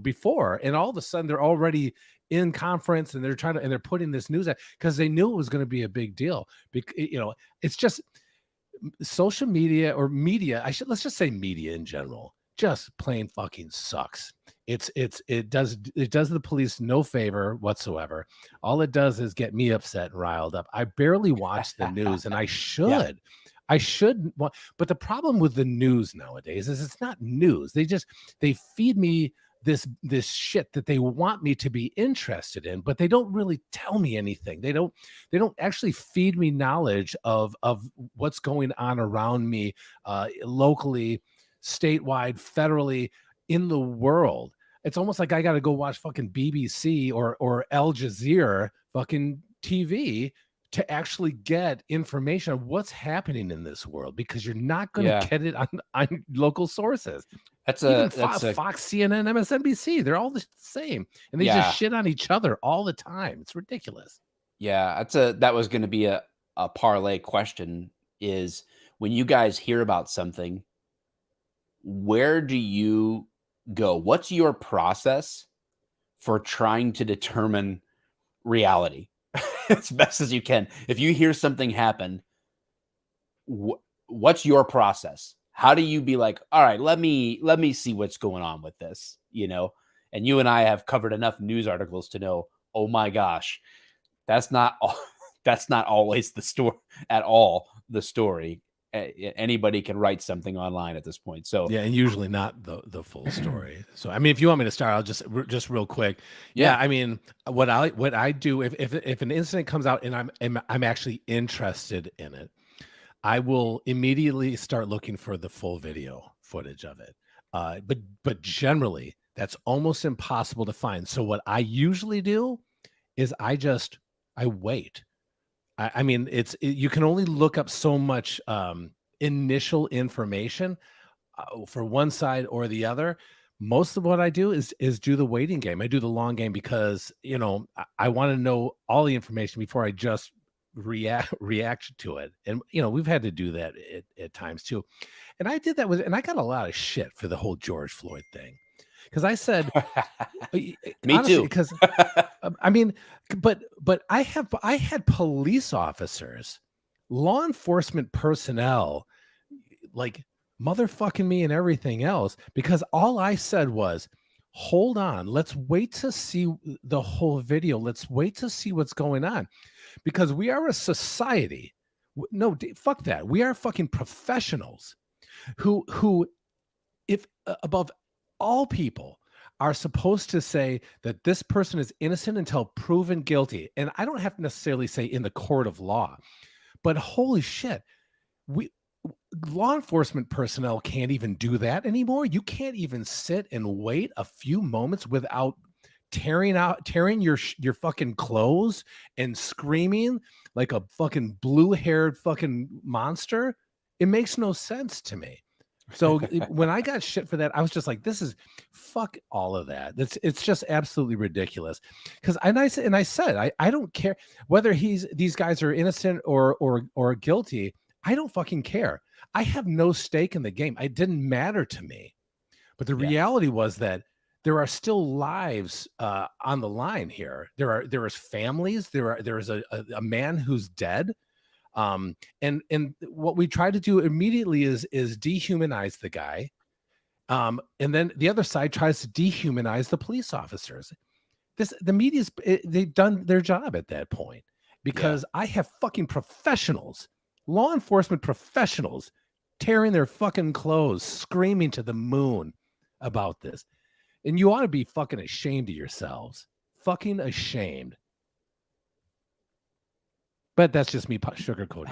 before, and all of a sudden they're already in conference, and they're putting this news out because they knew it was going to be a big deal. It's just social media, or media. Let's just say media in general, just plain fucking sucks. It does the police no favor whatsoever. All it does is get me upset and riled up. I barely watch the news, and I should. Yeah. I shouldn't want, but the problem with the news nowadays is it's not news. They feed me this shit that they want me to be interested in, but they don't really tell me anything. They don't actually feed me knowledge of what's going on around me, locally, statewide, federally, in the world. It's almost like I got to go watch fucking BBC or Al Jazeera fucking TV to actually get information on what's happening in this world, because you're not going to get it on local sources. That's Fox, CNN, MSNBC. They're all the same, and they just shit on each other all the time. It's ridiculous. Yeah, that was going to be a parlay question, is when you guys hear about something, where do you go? What's your process for trying to determine reality as best as you can? If you hear something happen, what's your process? How do you be like, all right, let me see what's going on with this, And you and I have covered enough news articles to know, oh my gosh, that's not always the story at all. The story. Anybody can write something online at this point. So yeah, and usually not the full story. So I mean, if you want me to start, I'll just real quick. Yeah, I mean, what I do if an incident comes out and I'm actually interested in it, I will immediately start looking for the full video footage of it. But generally, that's almost impossible to find. So what I usually do is I wait. I mean, you can only look up so much initial information for one side or the other. Most of what I do is do the waiting game. I do the long game because, I want to know all the information before I just react to it. And we've had to do that at times too. And I did that and I got a lot of shit for the whole George Floyd thing. Because I said, Me honestly, too. because I mean, but I had police officers, law enforcement personnel, like motherfucking me and everything else, because all I said was, hold on, let's wait to see the whole video. Let's wait to see what's going on, because we are a society. No, fuck that. We are fucking professionals who, if above all people, are supposed to say that this person is innocent until proven guilty. And I don't have to necessarily say in the court of law, but holy shit, law enforcement personnel can't even do that anymore. You can't even sit and wait a few moments without tearing your fucking clothes and screaming like a fucking blue-haired fucking monster. It makes no sense to me. So when I got shit for that, I was just like, this is fuck all of that. It's just absolutely ridiculous. Because I said I don't care whether these guys are innocent or guilty. I don't fucking care. I have no stake in the game. It didn't matter to me. But the reality was that there are still lives on the line here. There is families. There is a man who's dead. And what we try to do immediately is dehumanize the guy. And then the other side tries to dehumanize the police officers. The media's they've done their job at that point, because I have fucking professionals, law enforcement professionals, tearing their fucking clothes, screaming to the moon about this. And you ought to be fucking ashamed of yourselves. Fucking ashamed. But that's just me sugarcoating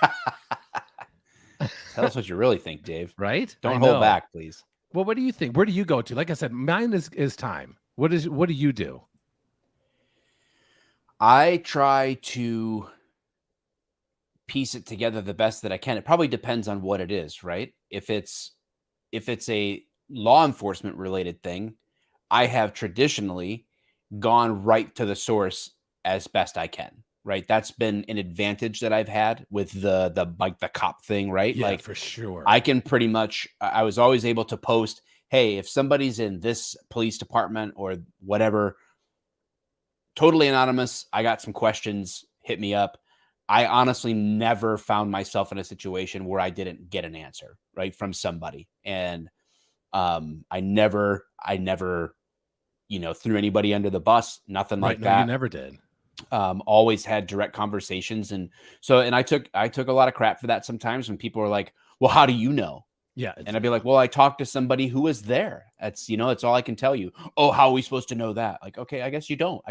everything. Tell us what you really think, Dave. Right? Don't hold back, please. Well, what do you think? Where do you go to? Like I said, mine is time. What do you do? I try to piece it together the best that I can. It probably depends on what it is, right? If it's a law enforcement related thing, I have traditionally gone right to the source as best I can. Right. That's been an advantage that I've had with the cop thing. Right. Yeah, like for sure. I can pretty much, I was always able to post, hey, if somebody's in this police department or whatever, totally anonymous, I got some questions, hit me up. I honestly never found myself in a situation where I didn't get an answer, right, from somebody. And I never, threw anybody under the bus, nothing like that. You never did. Always had direct conversations. And I took a lot of crap for that sometimes when people are like, well, how do you know? Yeah. And I'd be like, well, I talked to somebody who was there. That's all I can tell you. Oh, how are we supposed to know that? Like, okay, I guess you don't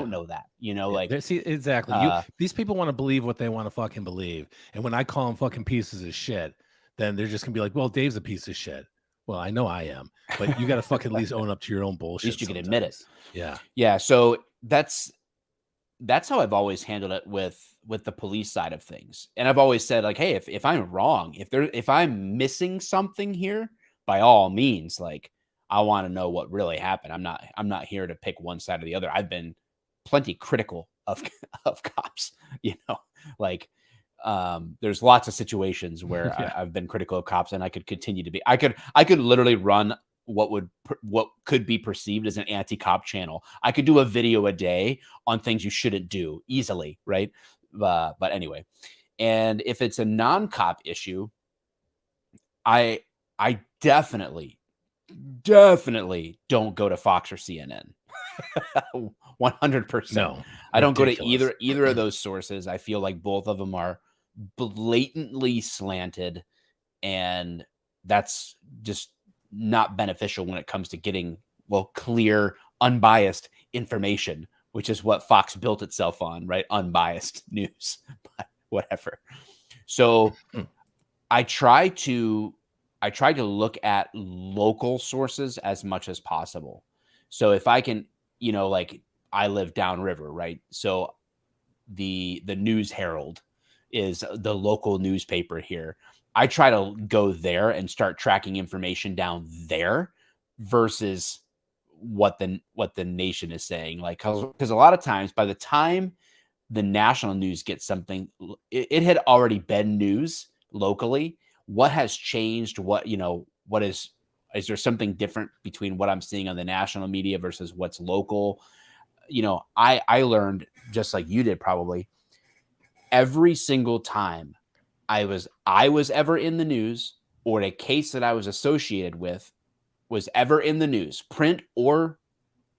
know that, like, see, exactly. These people want to believe what they want to fucking believe. And when I call them fucking pieces of shit, then they're just gonna be like, well, Dave's a piece of shit. Well, I know I am, but you got to fucking at least own up to your own bullshit. At least you can admit it. Yeah. Yeah. So that's how I've always handled it with the police side of things. And I've always said, like, hey, if I'm wrong, if I'm missing something here, by all means, like, I want to know what really happened. I'm not here to pick one side or the other. I've been plenty critical of cops, like, there's lots of situations where I've been critical of cops, and I could continue to be. I could literally run what could be perceived as an anti-cop channel. I could do a video a day on things you shouldn't do easily, right? But anyway, and if it's a non-cop issue, I definitely don't go to Fox or CNN. 100%. No, I don't go to ridiculous. either of those sources. I feel like both of them are blatantly slanted, and that's just not beneficial when it comes to getting, clear, unbiased information, which is what Fox built itself on, right? Unbiased news, but whatever. So I try to look at local sources as much as possible. So if I can, like, I live downriver, right? So the News Herald is the local newspaper here. I try to go there and start tracking information down there versus what the nation is saying. Like, because a lot of times by the time the national news gets something. It had already been news locally. What has changed? What is there something different between what I'm seeing on the national media versus what's local? I learned, just like you did probably, every single time I was ever in the news, or a case that I was associated with was ever in the news, print or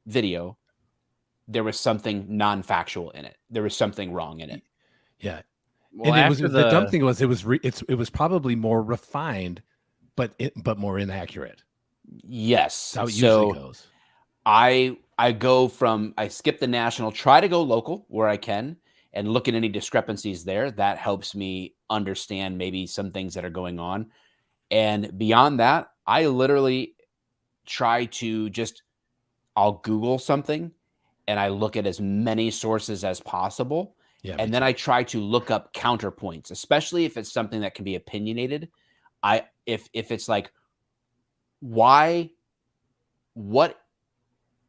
video, there was something non-factual in it. There was something wrong in it. Yeah. Well, And it was after the dumb thing was it was probably more refined, but more inaccurate. Yes. That's how it usually goes. I skip the national, try to go local where I can, and look at any discrepancies there. That helps me understand maybe some things that are going on. And beyond that, I literally try to I'll Google something and I look at as many sources as possible. Yeah, and then I try to look up counterpoints, especially if it's something that can be opinionated. If it's like, what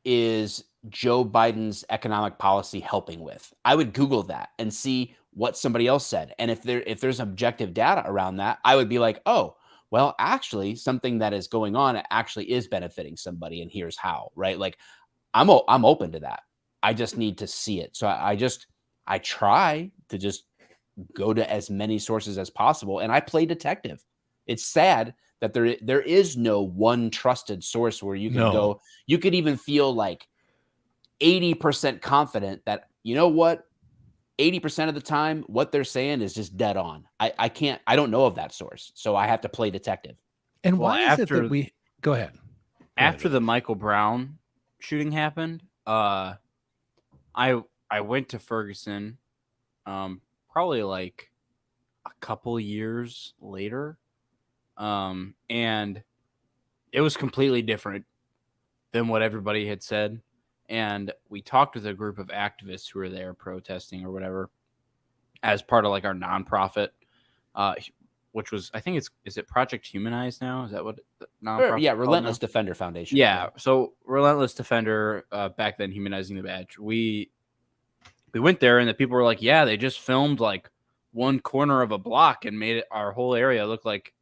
is Joe Biden's economic policy helping with? I would Google that and see what somebody else said. And if there's objective data around that, I would be like, oh, well, actually something that is going on actually is benefiting somebody, and here's how, right? Like I'm open to that. I just need to see it. So I try to just go to as many sources as possible, and I play detective. It's sad that there is no one trusted source where you can go. You could even feel like 80% confident that, you know what, 80% of the time what they're saying is just dead on. I don't know of that source, so I have to play detective. And why is it that we go ahead? After the Michael Brown shooting happened, I went to Ferguson, probably like a couple years later, and it was completely different than what everybody had said. And we talked with a group of activists who were there protesting or whatever as part of like our nonprofit, which was, I think is it Project Humanize now? Is that what the nonprofit? Yeah, Relentless Defender Foundation. Yeah, so Relentless Defender, back then, Humanizing the Badge. We went there, and the people were like, yeah, they just filmed like one corner of a block and made our whole area look like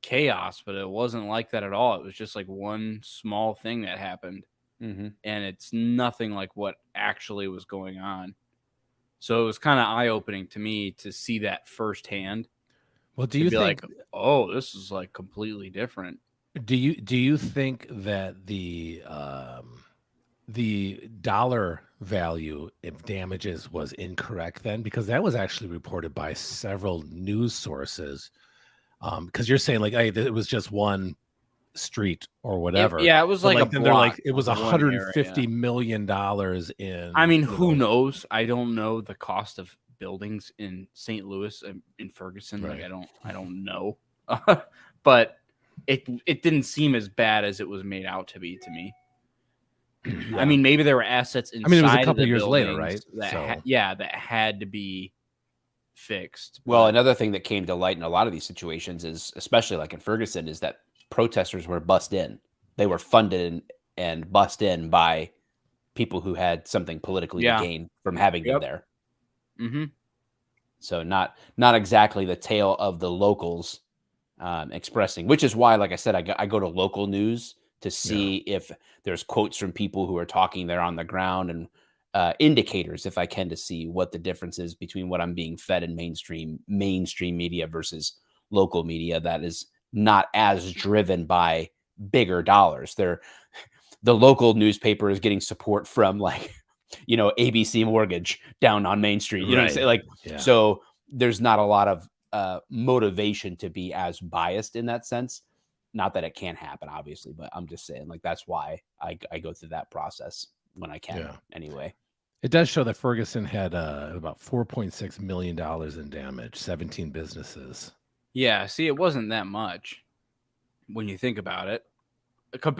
chaos, but it wasn't like that at all. It was just like one small thing that happened. Mm-hmm. And it's nothing like what actually was going on. So it was kind of eye-opening to me to see that firsthand. Well, do you think like, oh, this is like completely different? Do you think that the dollar value of damages was incorrect then? Because that was actually reported by several news sources. Because you're saying like, hey, it was just one street or whatever. It was like a then block. They're like, it was $150 million in. I mean, who knows? I don't know the cost of buildings in St. Louis and in Ferguson. Right. Like I don't know. But it didn't seem as bad as it was made out to be to me. Yeah. I mean, maybe there were assets inside. I mean, it was a couple of the years later, right? That that had to be fixed. Well, another thing that came to light in a lot of these situations is, especially like in Ferguson, is that protesters were bussed in. They were funded and bussed in by people who had something politically to gain from having them there. Mm-hmm. So not exactly the tale of the locals expressing, which is why, like I said, I go to local news to see if there's quotes from people who are talking there on the ground, and indicators, if I can, to see what the difference is between what I'm being fed in mainstream media versus local media that is not as driven by bigger dollars. The local newspaper is getting support from ABC Mortgage down on Main Street. You know what I'm saying? So there's not a lot of motivation to be as biased in that sense. Not that it can't happen, obviously, but I'm just saying, like, that's why I go through that process when I can anyway. It does show that Ferguson had about $4.6 million in damage, 17 businesses. Yeah, see, it wasn't that much when you think about it.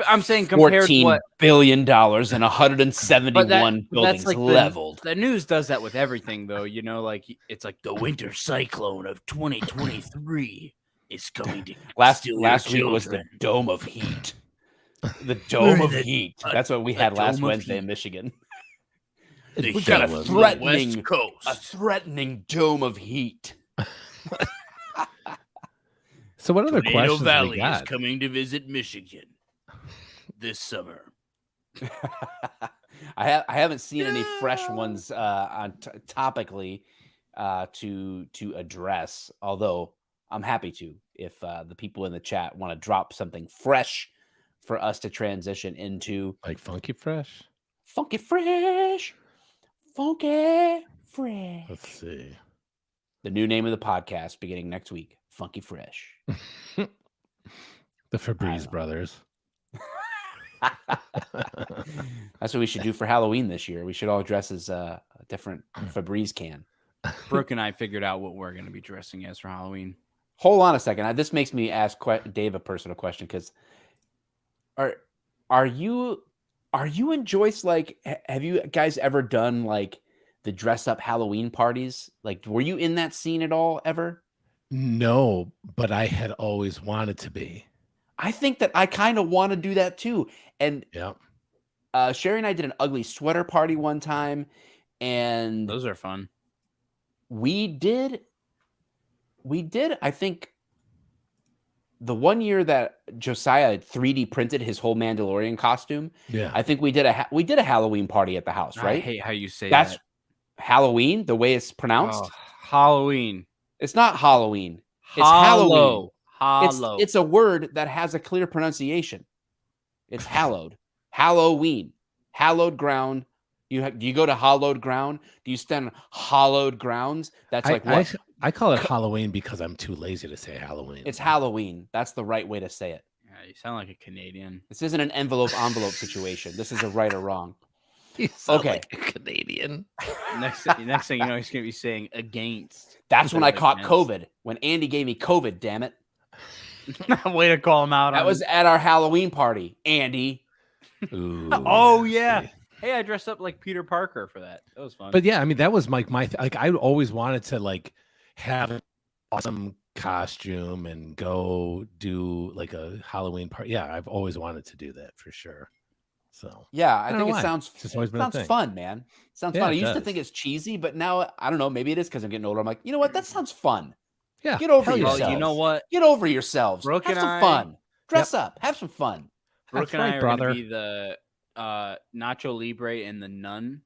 I'm saying compared to what $14 billion and 171 buildings like leveled. The news does that with everything, though. You know, like it's like the winter cyclone of 2023 is coming to last week was the Dome of Heat. The Dome of Heat. That's what we had last Wednesday in Michigan. We got a West threatening, Coast. dome of heat. So what other Tornado questions Valley we got? is coming to visit Michigan this summer. I haven't seen any fresh ones topically to address. Although I'm happy to if the people in the chat want to drop something fresh for us to transition into. Like Funky Fresh? Funky Fresh. Funky Fresh. Let's see. The new name of the podcast beginning next week. Funky Fresh. The Febreze brothers. That's what we should do for Halloween this year. We should all dress as a different Febreze can. Brooke and I figured out what we're going to be dressing as for Halloween. Hold on a second. This makes me ask Dave a personal question because are you and Joyce like? Have you guys ever done like the dress up Halloween parties? Like, were you in that scene at all ever? No, but I had always wanted to be. I think that I kind of want to do that too. And yeah, Sherry and I did an ugly sweater party one time, and Those are fun. we did. I think the one year that Josiah 3D printed his whole Mandalorian costume. yeah. I think we did a Halloween party at the house, I right? hate how you say That's that. Halloween, the way it's pronounced. Oh, Halloween. It's not Halloween. It's Halloween. Hollow. It's a word that has a clear pronunciation. It's hallowed. Halloween. Hallowed ground. Do you go to hallowed ground? Do you stand on hallowed grounds? That's like what? I call it Halloween because I'm too lazy to say Halloween. It's Halloween. That's the right way to say it. Yeah, you sound like a Canadian. This isn't an envelope situation. This is a right or wrong. You sound Okay. like a Canadian. Next thing you know, he's going to be saying against. That's when I caught Against. COVID. When Andy gave me COVID, damn it. Way to call him out. That on was at our Halloween party, Andy. Ooh, Oh, yeah. Hey, I dressed up like Peter Parker for that. That was fun. But yeah, I mean, that was like like I always wanted to like have an awesome costume and go do like a Halloween party. Yeah, I've always wanted to do that for sure. So Yeah, I don't think know it why. sounds It's just always been a thing. fun, man. It sounds Yeah, fun. I it used to does. think it's cheesy, but now I don't know. Maybe it is because I'm getting older. I'm like, you know what? That sounds fun. yeah, Get over hell yeah. yourselves. Well, you know what? Get over yourselves. Brooke Have and some I- fun. Dress up. Have some fun. Brooke That's and I right, are brother. going to be the Nacho Libre and the nun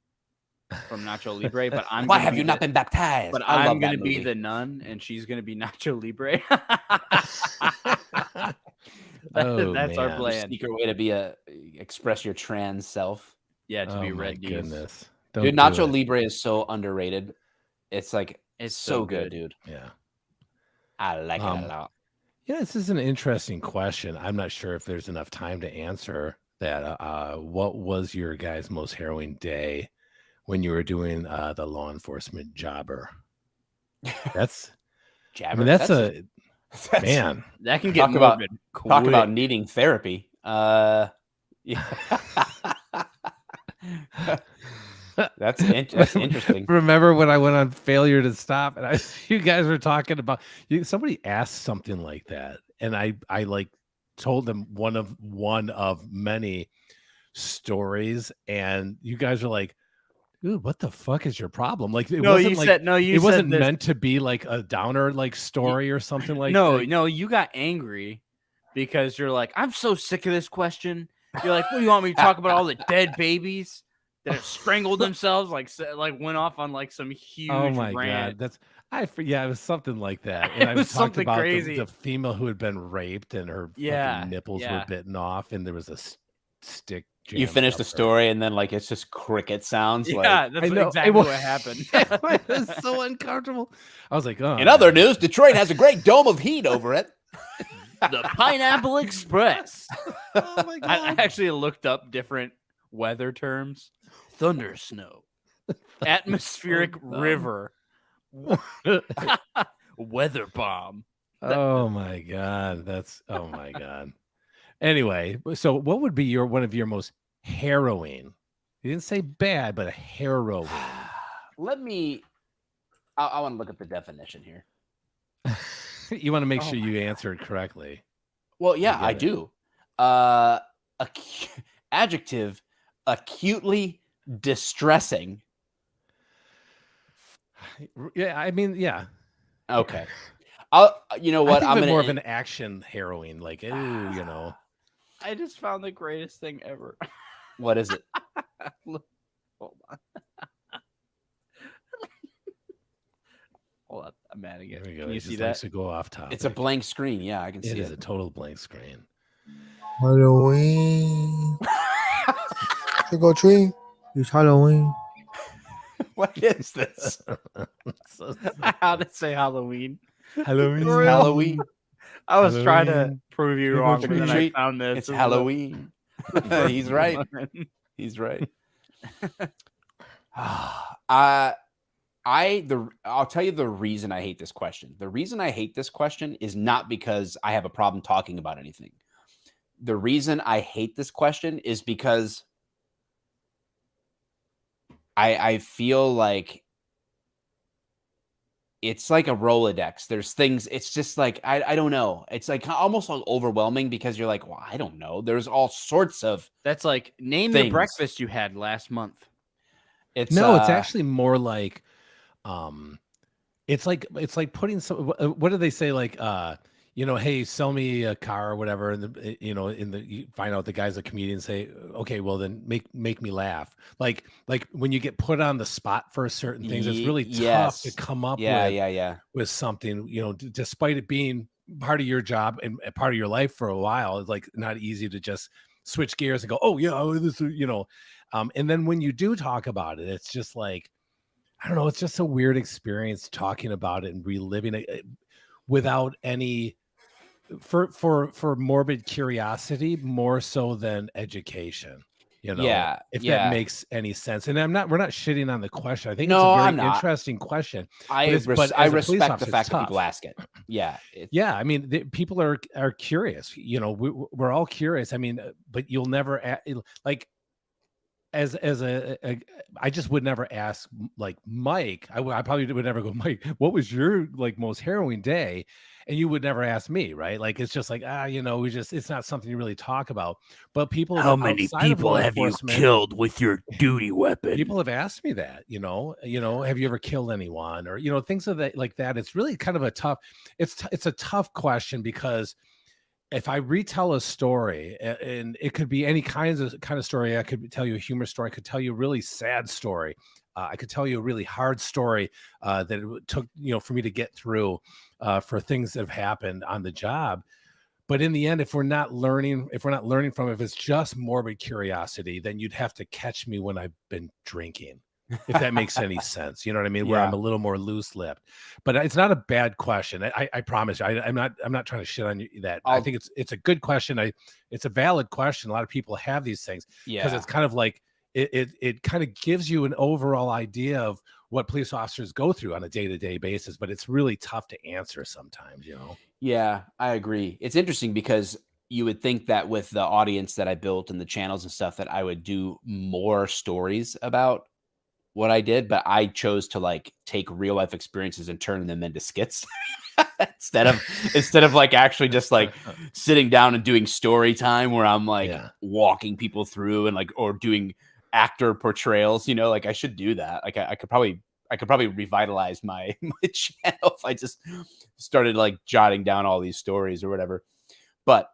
from Nacho Libre. But I'm Why gonna have be you not been baptized? But I love I'm going to that be movie. the nun, and she's going to be Nacho Libre. Oh, That's our man. plan. Secret way to express your trans self. Yeah, to be Oh, my red D's. goodness. Dude, Don't do Nacho it. Libre is so underrated. It's like It's so good, dude. Yeah. I like it a lot. Yeah, this is an interesting question. I'm not sure if there's enough time to answer that. What was your guys' most harrowing day when you were doing the law enforcement jobber? That's, I Jabber. mean, that's that's- man. That can get Talk about- morbid. Talk about quick. needing therapy. Yeah. that's interesting. Remember when I went on failure to stop and you guys were talking about somebody asked something like that, and I like told them one of many stories, and you guys were like, dude, what the fuck is your problem? Like it wasn't like it wasn't meant to be like a downer like story or something like that. No, you got angry because you're like, I'm so sick of this question. You're like, what do you want me to talk about? All the dead babies that have strangled themselves, like went off on like some huge Oh my rant. god, yeah, it was something like that. And It I was talked something about crazy. the female who had been raped and her Yeah, fucking nipples yeah. were bitten off, and there was a stick. You jammed finish up the her- story, and then like it's just cricket sounds. Yeah, Like, that's I know, exactly it was- what happened. it was so uncomfortable. I was like, oh. in other news, Detroit has a great dome of heat over it. The Pineapple Express. Oh my I god. actually looked up different weather terms. Thunder snow, atmospheric So dumb. river, weather bomb. Oh my god, that's oh my god. Anyway, so what would be one of your most harrowing? You didn't say bad, but a harrowing. Let me. I want to look up the definition here. You want to make Oh sure my you answer it correctly. Well, yeah, get I it. do. Adjective: acutely distressing. Yeah, I mean, yeah. Okay. You know I what? think I'm of it gonna more of an action heroine, like, ooh, you know. I just found the greatest thing ever. What is it? Look, hold on. Hold on. I'm adding There it. we go. Can He you just see likes that? to go off topic. It's a blank screen. Yeah, I can It see is it. a total blank screen. Halloween. Trick or treat. It's Halloween. What is this? So How to say Halloween. Halloween. It's Halloween. I was trying to Halloween. prove you Trick or wrong, but Trick or then I treat. found this. It's This is Halloween. the first He's right. one. He's right. I'll tell you the reason I hate this question. The reason I hate this question is not because I have a problem talking about anything. The reason I hate this question is because I feel like it's like a Rolodex. There's things, it's just like, I don't know. It's like almost like overwhelming because you're like, well, I don't know. There's all sorts of That's like name the things. breakfast you had last month. It's No, it's actually more like it's like putting some what do they say, like you know, hey, sell me a car or whatever, and you know, you find out the guy's a comedian, say, okay, well then make me laugh. Like when you get put on the spot for certain things, it's really tough to yes. come up Yeah. with something, you know, despite it being part of your job and part of your life for a while. It's like not easy to just switch gears and go, oh yeah, this is, you know, and then when you do talk about it, it's just like, I don't know, it's just a weird experience talking about it and reliving it without any for morbid curiosity more so than education, you know, if that Yeah. makes any sense. And we're not shitting on the question. I think it's a No, very I'm not. interesting question. I But I as a police respect the officer, fact it's that people tough. ask it. Yeah. Yeah, I mean, people are curious. You know, we're all curious. I mean, but you'll never like as I just would never ask like Mike. I probably would never go, Mike, what was your like most harrowing day? And you would never ask me, right? Like it's just like you know, it's not something you really talk about. But people How many outside of people law have you enforcement, killed with your duty weapon? people have asked me that, you know, have you ever killed anyone, or you know, things of that like that. It's really kind of a tough. It's a tough question because if I retell a story, and it could be any kind of story, I could tell you a humor story, I could tell you a really sad story, I could tell you a really hard story that it took, you know, for me to get through for things that have happened on the job. But in the end, if we're not learning from it, if it's just morbid curiosity, then you'd have to catch me when I've been drinking, if that makes any sense. You know what I mean? Where I'm a little more loose-lipped. But it's not a bad question. I promise you. I'm not trying to shit on you that. I think it's a good question. It's a valid question. A lot of people have these things because it's kind of like it kind of gives you an overall idea of what police officers go through on a day-to-day basis, but it's really tough to answer sometimes, you know. Yeah, I agree. It's interesting because you would think that with the audience that I built and the channels and stuff that I would do more stories about what I did, but I chose to like take real life experiences and turn them into skits instead of like actually just like sitting down and doing story time where I'm like walking people through and like or doing actor portrayals, you know, like I should do that. Like I could probably revitalize my channel if I just started like jotting down all these stories or whatever. But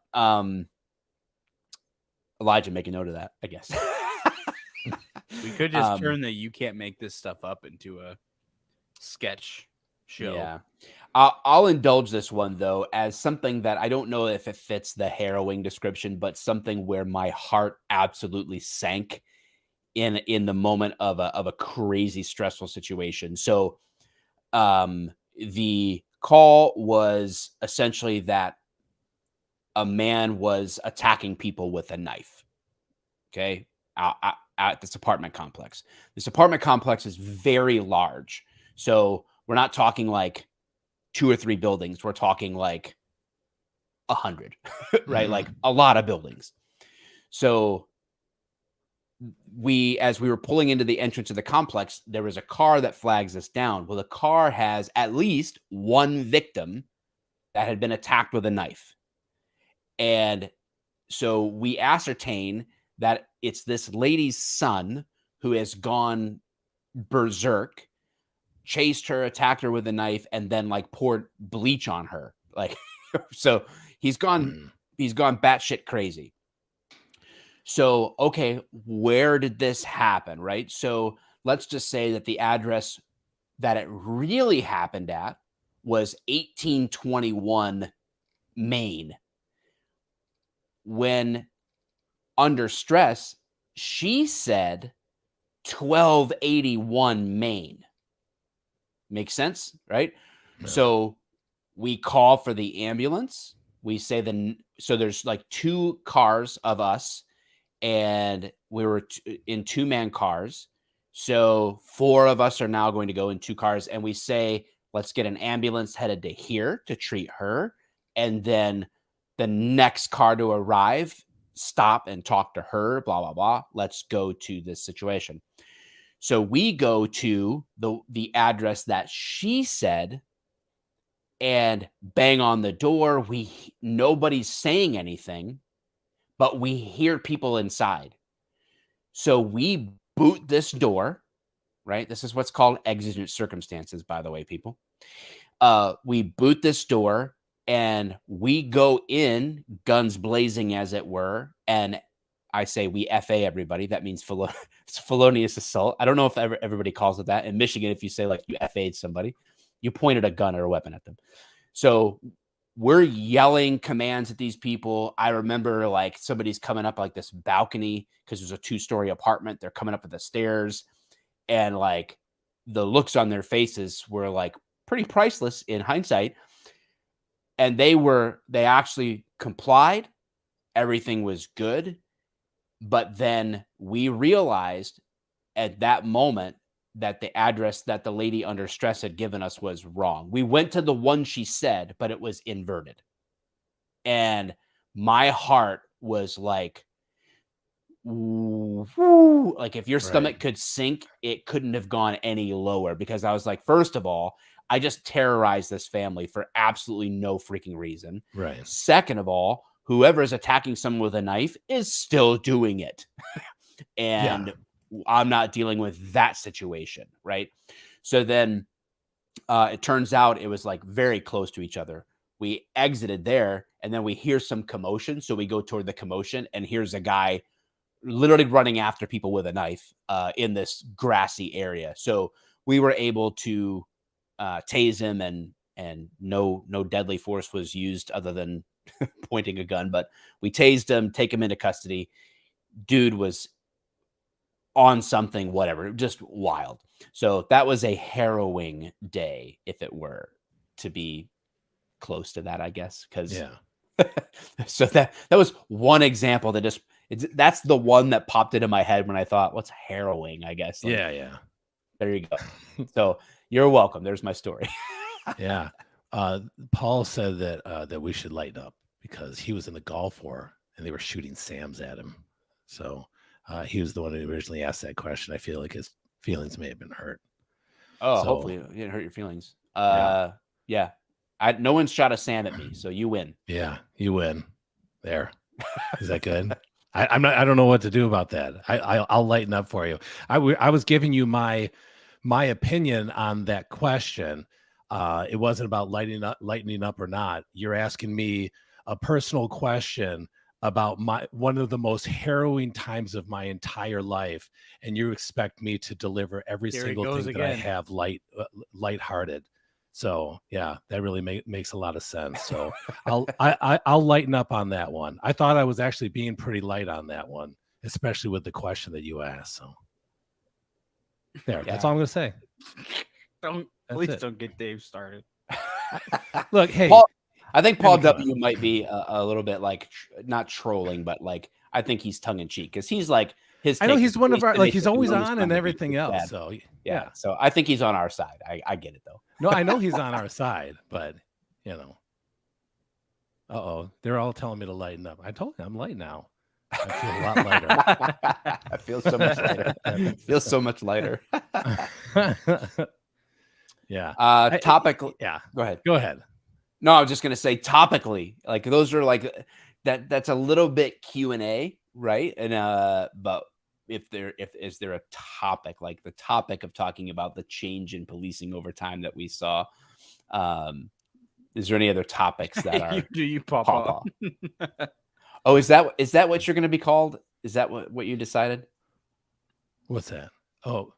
Elijah, make a note of that, I guess. We could just turn the "you can't make this stuff up" into a sketch show. Yeah. I'll indulge this one though as something that I don't know if it fits the harrowing description, but something where my heart absolutely sank in the moment of a crazy stressful situation. So the call was essentially that a man was attacking people with a knife. Okay. At this apartment complex. This apartment complex is very large. So we're not talking like 2 or 3 buildings. We're talking like 100, right? Like a lot of buildings. So as we were pulling into the entrance of the complex, there was a car that flags us down. Well, the car has at least one victim that had been attacked with a knife. And so we ascertain that it's this lady's son who has gone berserk chased her, attacked her with a knife, and then like poured bleach on her. Like, so he's gone batshit crazy. So, okay, where did this happen? Right. So let's just say that the address that it really happened at was 1821 Maine. When under stress, she said 1281 Maine. Makes sense, right? Yeah. So we call for the ambulance. We say so there's like 2 cars of us, and we were in 2-man cars. So 4 of us are now going to go in 2 cars, and we say, let's get an ambulance headed to here to treat her. And then the next car to arrive, stop and talk to her, blah, blah, blah. Let's go to this situation. So we go to the address that she said and bang on the door. Nobody's saying anything, but we hear people inside. So we boot this door, right? This is what's called exigent circumstances, by the way, people. We boot this door and we go in, guns blazing, as it were. And I say we FA everybody. That means it's felonious assault. I don't know if everybody calls it that. In Michigan, if you say like you FA'd somebody, you pointed a gun or a weapon at them. So we're yelling commands at these people. I remember like somebody's coming up like this balcony because there's a 2-story apartment. They're coming up the stairs, and like the looks on their faces were like pretty priceless in hindsight. And they actually complied. Everything was good. But then we realized at that moment that the address that the lady under stress had given us was wrong. We went to the one she said, but it was inverted. And my heart was like, woo, like if your stomach could sink, it couldn't have gone any lower, because I was like, first of all, I just terrorized this family for absolutely no freaking reason. Right. Second of all, whoever is attacking someone with a knife is still doing it. And I'm not dealing with that situation. Right. So then it turns out it was like very close to each other. We exited there, and then we hear some commotion. So we go toward the commotion, and here's a guy literally running after people with a knife in this grassy area. So we were able to tase him, and no deadly force was used other than pointing a gun, but we tased him, take him into custody. Dude was on something, whatever, just wild. So that was a harrowing day, if it were to be close to that, I guess. Because so that was one example that that's the one that popped into my head when I thought, what's harrowing, I guess. Like, yeah. There you go. So you're welcome. There's my story. Yeah. Paul said that we should lighten up because he was in the Gulf War and they were shooting SAMs at him. So he was the one who originally asked that question. I feel like his feelings may have been hurt. Oh, so, hopefully it didn't hurt your feelings. Yeah. No one's shot a SAM at me, so you win. Yeah, you win. There. Is that good? I don't know what to do about that. I'll lighten up for you. I was giving you my opinion on that question. It wasn't about lightening up or not. You're asking me a personal question about one of the most harrowing times of my entire life, and you expect me to deliver every single thing that I have lighthearted. So yeah, that really makes a lot of sense. So I'll lighten up on that one. I thought I was actually being pretty light on that one, especially with the question that you asked. So there, that's all I'm gonna say. Please don't get Dave started. Look, hey, Paul, I think Paul W might be a little bit like not trolling, but like I think he's tongue in cheek because he's like his. I know he's one of our like he's always on and everything else. Bad. So yeah, so I think he's on our side. I get it though. No, I know he's on our side, but you know, they're all telling me to lighten up. I told you I'm light now. I feel a lot lighter. I feel so much lighter. I feel so much lighter. Yeah. Topic. Yeah. Go ahead. No, I was just gonna say topically, like those are like that's a little bit Q&A, right? And but if is there a topic, like the topic of talking about the change in policing over time that we saw. Is there any other topics that are Do you pop Pawpaw? up? Oh, is that what you're going to be called? Is that what you decided? What's that? Oh,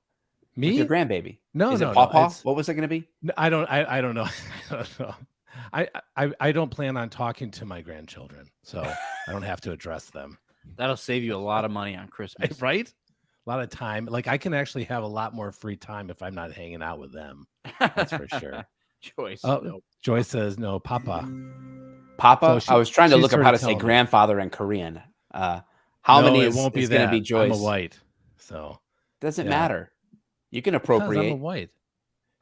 With me? your grandbaby? No, Is no, it no. Pawpaw? It's- What was it going to be? No, I don't know. I don't know. I don't plan on talking to my grandchildren, so I don't have to address them. That'll save you a lot of money on Christmas. Right? A lot of time. Like I can actually have a lot more free time if I'm not hanging out with them. That's for sure. Choice. Oh, No. Joyce says no, Papa. Papa? So I was trying to she's look up sort how of to say telling me. grandfather in Korean. How No, many it is won't be going to that. be Joyce? I'm a white, so Doesn't yeah. matter. You can because I'm a appropriate. white.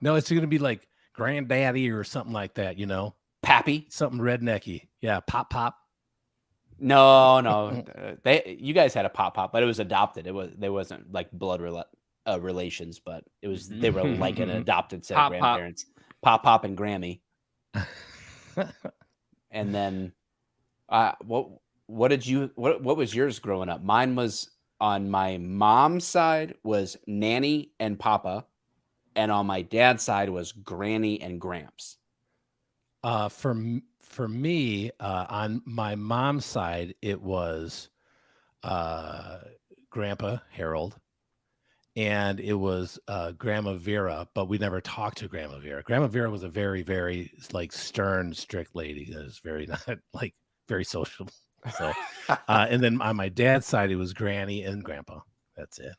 No, it's going to be like granddaddy or something like that. You know, Pappy? something rednecky. Yeah, pop. No. You guys had a pop, but it was adopted. They wasn't like blood relations, but it was they were like an adopted set of Pop. grandparents. Pop and Grammy. And then what was yours growing up? Mine was on my mom's side was Nanny and Papa, and on my dad's side was Granny and Gramps. For me, on my mom's side, it was Grandpa Harold, and it was Grandma Vera, but we never talked to Grandma Vera. Grandma Vera was a very, very like stern, strict lady. That was very not like very sociable. So, and then on my dad's side, it was Granny and Grandpa. That's it.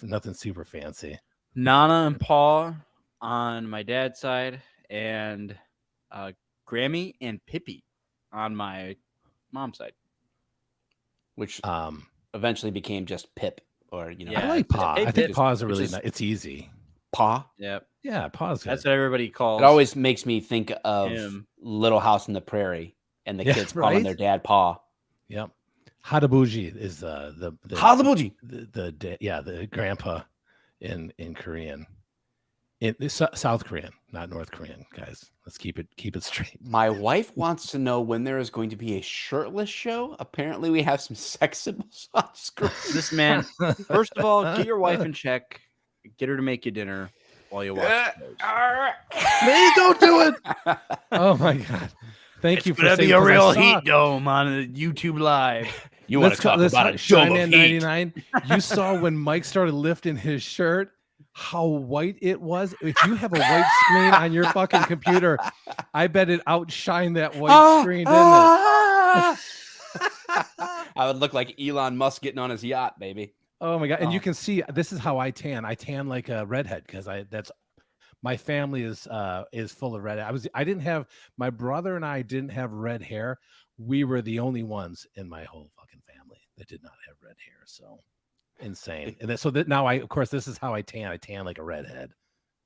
Nothing super fancy. Nana and Paw on my dad's side, and Grammy and Pippi on my mom's side. Which eventually became just Pip, or Yeah, I like Pa. Hey, I think Pip, Pa's a which really is- nice. It's easy. Pa. Yep. Yeah, Pa's good. That's what everybody calls It always makes me think of him. Little House on the Prairie and the Yeah, kids calling right? their dad Pa. Yep. Hadabuji is the Hadabuji. the grandpa in Korean. South Korean, not North Korean, guys. Let's keep it straight. My wife wants to know when there is going to be a shirtless show. Apparently, we have some sex symbols on screen. This man, first of all, get your wife in check. Get her to make you dinner while you watch shows. Please don't do it. Oh my god. Thank you It's for gonna saying be a 'cause I real saw- heat dome on YouTube Live. You want to talk about a dome of Shyman heat? 99. You saw when Mike started lifting his shirt how white it was. If you have a white screen on your fucking computer, I bet it outshined that white screen, didn't it? I would look like Elon Musk getting on his yacht, baby. Oh my god! And you Oh. can see this is how I tan. I tan like a redhead because my family is full of red. I didn't have my brother and I didn't have red hair. We were the only ones in my whole fucking family that did not have red hair. So insane. And now of course this is how I tan. I tan like a redhead,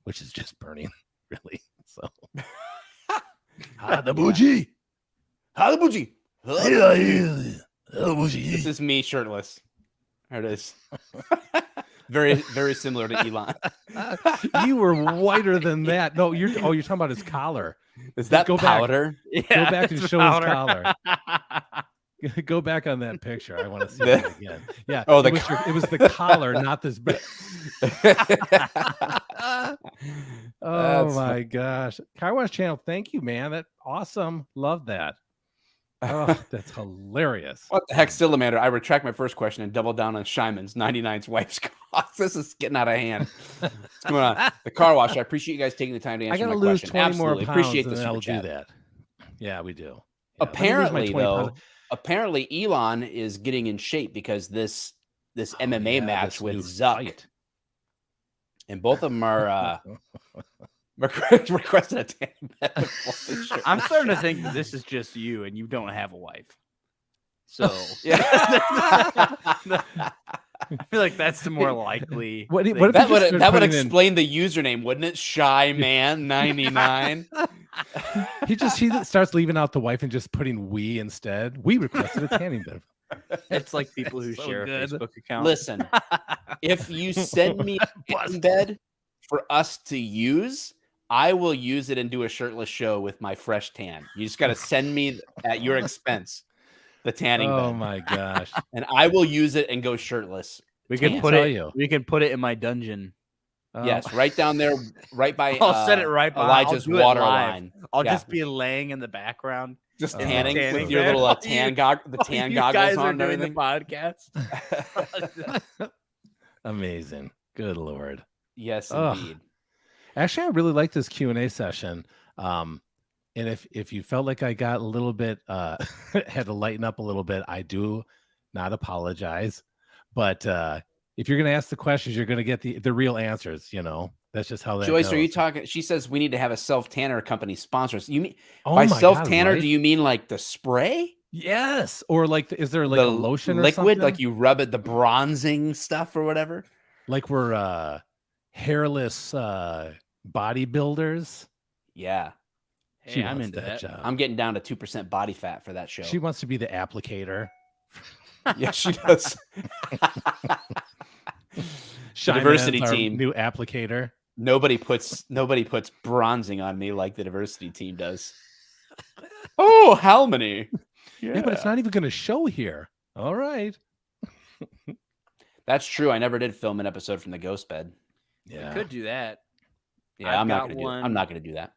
which is just burning, really. So Hadabuji. Hadabuji. This is me shirtless. There it is. Very, very similar to Elon. you were whiter than that. No, you're talking about his collar. Is that Go back. powder? Go back and show his collar. Go back on that picture. I want to see that again. Yeah. Oh, it was the collar, not this. Oh That's my gosh. Car Wash Channel, thank you, man. That awesome. Love that. Oh, that's hilarious. What the heck, Salamander? I retract my first question and double down on Shyman's 99's wife's cost. This is getting out of hand. What's going on? The car wash. I appreciate you guys taking the time to I answer gotta my lose question. 20 Absolutely. more pounds Appreciate and the then I'll super do chat. that. Yeah, we do. Yeah, let me lose my Apparently, 20 though, pounds. Elon is getting in shape because this MMA yeah, match this with new Zuck, fight. and both of them are requested a tanning bed with full shirt. I'm starting to think that this is just you and you don't have a wife. So Yeah. I feel like that's the more likely. What if thing. he That just would started that would putting in- explain the username, wouldn't it? Shy Man 99. he starts leaving out the wife and just putting we instead. We requested a tanning bed. It's like people who So share good. a Facebook account. Listen, if you send me a tanning bed for us to use, I will use it and do a shirtless show with my fresh tan. You just got to send me at your expense the tanning Oh bed, my gosh. and I will use it and go shirtless We can Tan. put Tell it. you. We can put it in my dungeon. Yes, right down there, right by. I'll set it right by Elijah's I'll do it water live. line. I'll Yeah. just be laying in the background, Just Oh. tanning tanning with your bed little while tan you- the while tan you goggles guys on are and doing the everything. podcast. Amazing. Good Lord. Yes, Ugh. indeed. Actually, I really like this Q&A session. And if you felt like I got a little bit, had to lighten up a little bit, I do not apologize. But if you're going to ask the questions, you're going to get the real answers. That's just how that Joyce, goes. are you talking? She says we need to have a self tanner company sponsor us. You mean Oh by my self God, tanner? right? Do you mean like the spray? Yes. Or like, is there like The a lotion or liquid, something? like you rub it, the bronzing stuff or whatever? Like we're hairless bodybuilders. Yeah. Hey, I'm wants into that. job. I'm getting down to 2% body fat for that show. She wants to be the applicator. Yeah, she does. Shine diversity Man's our team. new applicator. Nobody puts bronzing on me like the diversity team does. Oh, how many? Yeah, but it's not even going to show here. All right. That's true. I never did film an episode from the ghost bed. Yeah. Could do that. Yeah, I've I'm not got gonna do. one. I'm not gonna do that.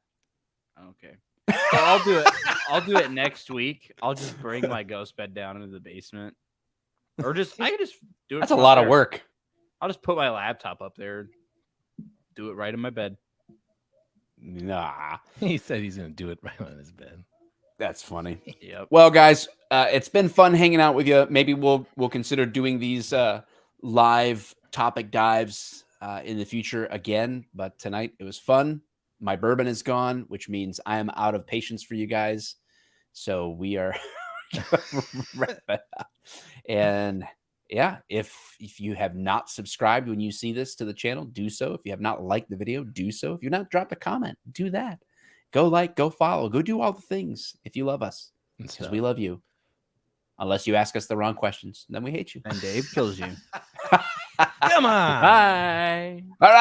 Okay. Well, I'll do it. I'll do it next week. I'll just bring my ghost bed down into the basement, or I can just do it. That's a from lot up of there. work. I'll just put my laptop up there, do it right in my bed. Nah, He said he's going to do it right on his bed. that's funny. Yep. Well, guys, it's been fun hanging out with you. Maybe we'll consider doing these live topic dives in the future again. But tonight it was fun. My bourbon is gone, which means I am out of patience for you guys. So we are wrap it up. And yeah, if you have not subscribed when you see this to the channel, do so. If you have not liked the video, do so. If you've not dropped a comment, do that. Go like, go follow, go do all the things if you love us, because we love you. Unless you ask us the wrong questions, then we hate you. And Dave kills you. Come on. Bye. All right.